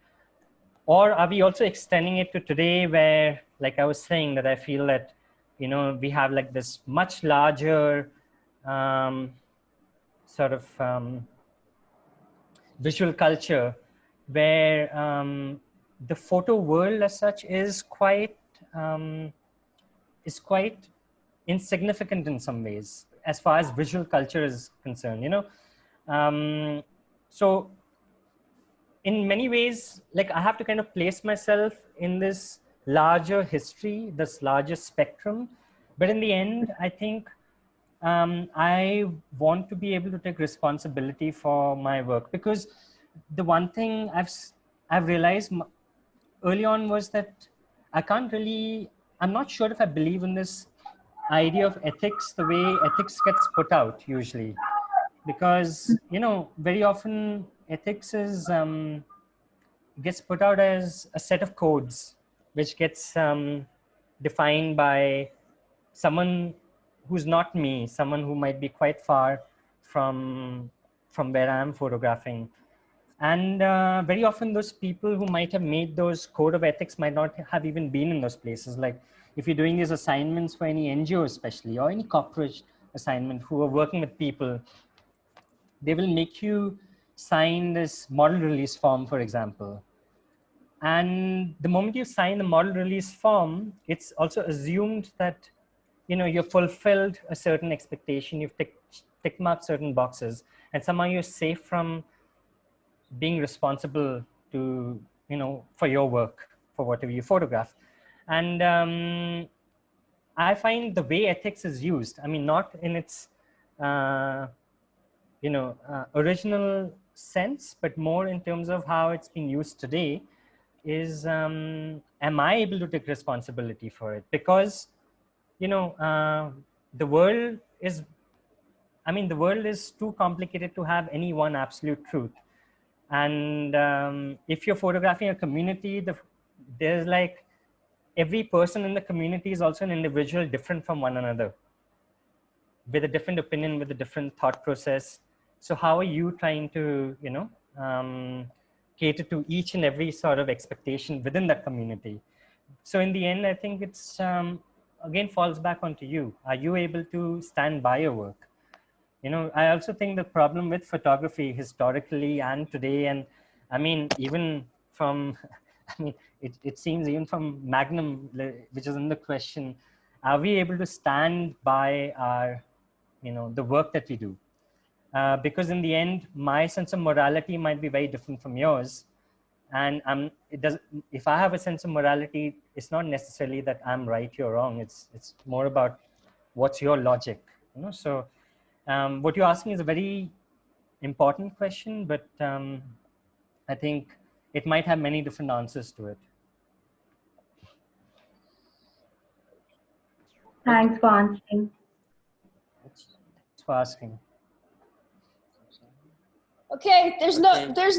Speaker 1: Or are we also extending it to today, where, like I was saying, that I feel that, we have like this much larger sort of visual culture where the photo world as such is quite insignificant in some ways as far as visual culture is concerned, you know. So in many ways, like I have to kind of place myself in this larger history, this larger spectrum. But in the end, I think I want to be able to take responsibility for my work, because the one thing I've realized early on was that I'm not sure if I believe in this idea of ethics the way ethics gets put out usually, because, you know, very often ethics is gets put out as a set of codes which gets defined by someone who's not me, someone who might be quite far from where I'm photographing. And very often those people who might have made those code of ethics might not have even been in those places. Like if you're doing these assignments for any NGO especially, or any corporate assignment who are working with people, they will make you sign this model release form, for example. And the moment you sign the model release form, it's also assumed that, you know, you've fulfilled a certain expectation, you've tick marked certain boxes, and somehow you're safe from being responsible to, you know, for your work, for whatever you photograph. And I find the way ethics is used, I mean, not in its original sense, but more in terms of how it's being used today, is am I able to take responsibility for it? Because, you know, the world is too complicated to have any one absolute truth. And if you're photographing a community, there's like every person in the community is also an individual different from one another, with a different opinion, with a different thought process. So how are you trying to, you know, cater to each and every sort of expectation within that community? So in the end, I think it's, again, falls back onto you. Are you able to stand by your work? You know, I also think the problem with photography historically and today, and I mean, even from, I mean, it seems even from Magnum, which is in the question, are we able to stand by our, you know, the work that we do? Because in the end, my sense of morality might be very different from yours. And if I have a sense of morality, it's not necessarily that I'm right, you're wrong. It's more about what's your logic, you know? So what you're asking is a very important question, but I think it might have many different answers to it.
Speaker 6: Thanks for answering.
Speaker 1: Thanks for asking.
Speaker 3: Okay, there's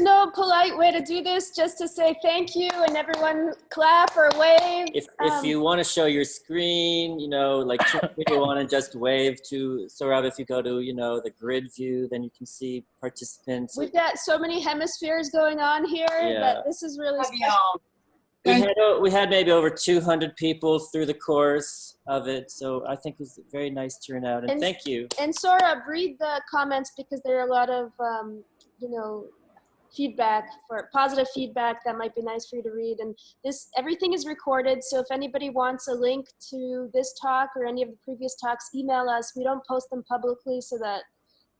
Speaker 3: no polite way to do this, just to say thank you and everyone clap or wave.
Speaker 2: If you want to show your screen, you know, like if you want to just wave to Sohrab, if you go to, you know, the grid view, then you can see participants.
Speaker 3: We've got so many hemispheres going on here that this is really special.
Speaker 2: We had maybe over 200 people through the course of it, so I think it was a very nice turnout, and thank you.
Speaker 3: And Sohrab, read the comments, because there are a lot of you know, positive feedback that might be nice for you to read. And everything is recorded, so if anybody wants a link to this talk or any of the previous talks, email us. We don't post them publicly so that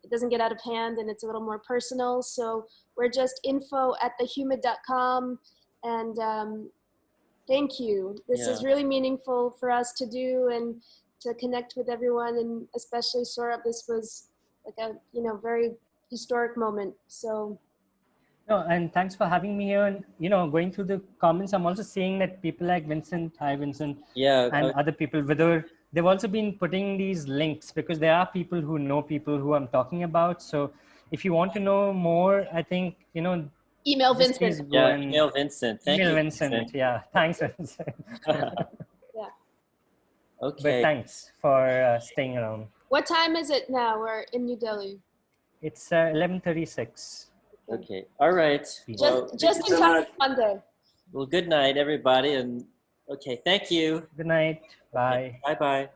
Speaker 3: it doesn't get out of hand and it's a little more personal. So we're just info@thehumid.com. And thank you. This is really meaningful for us to do and to connect with everyone, and especially Sohrab. This was like a, you know, very historic moment. So
Speaker 1: no, and thanks for having me here. And, you know, going through the comments, I'm also seeing that people like Vincent, hi Vincent, and other people, whether they've also been putting these links, because there are people who know people who I'm talking about. So if you want to know more, I think, you know,
Speaker 3: email Vincent.
Speaker 2: Yeah, email Vincent. Thank you,
Speaker 1: Vincent. Yeah, thanks, Vincent.
Speaker 3: Yeah.
Speaker 2: Okay.
Speaker 1: But thanks for staying around.
Speaker 3: What time is it now? We're in New Delhi.
Speaker 1: It's 11:36.
Speaker 2: Okay. All right.
Speaker 3: Just in time for Monday.
Speaker 2: Well, good night, everybody, and okay. Thank you.
Speaker 1: Good night. Bye.
Speaker 2: Bye-bye.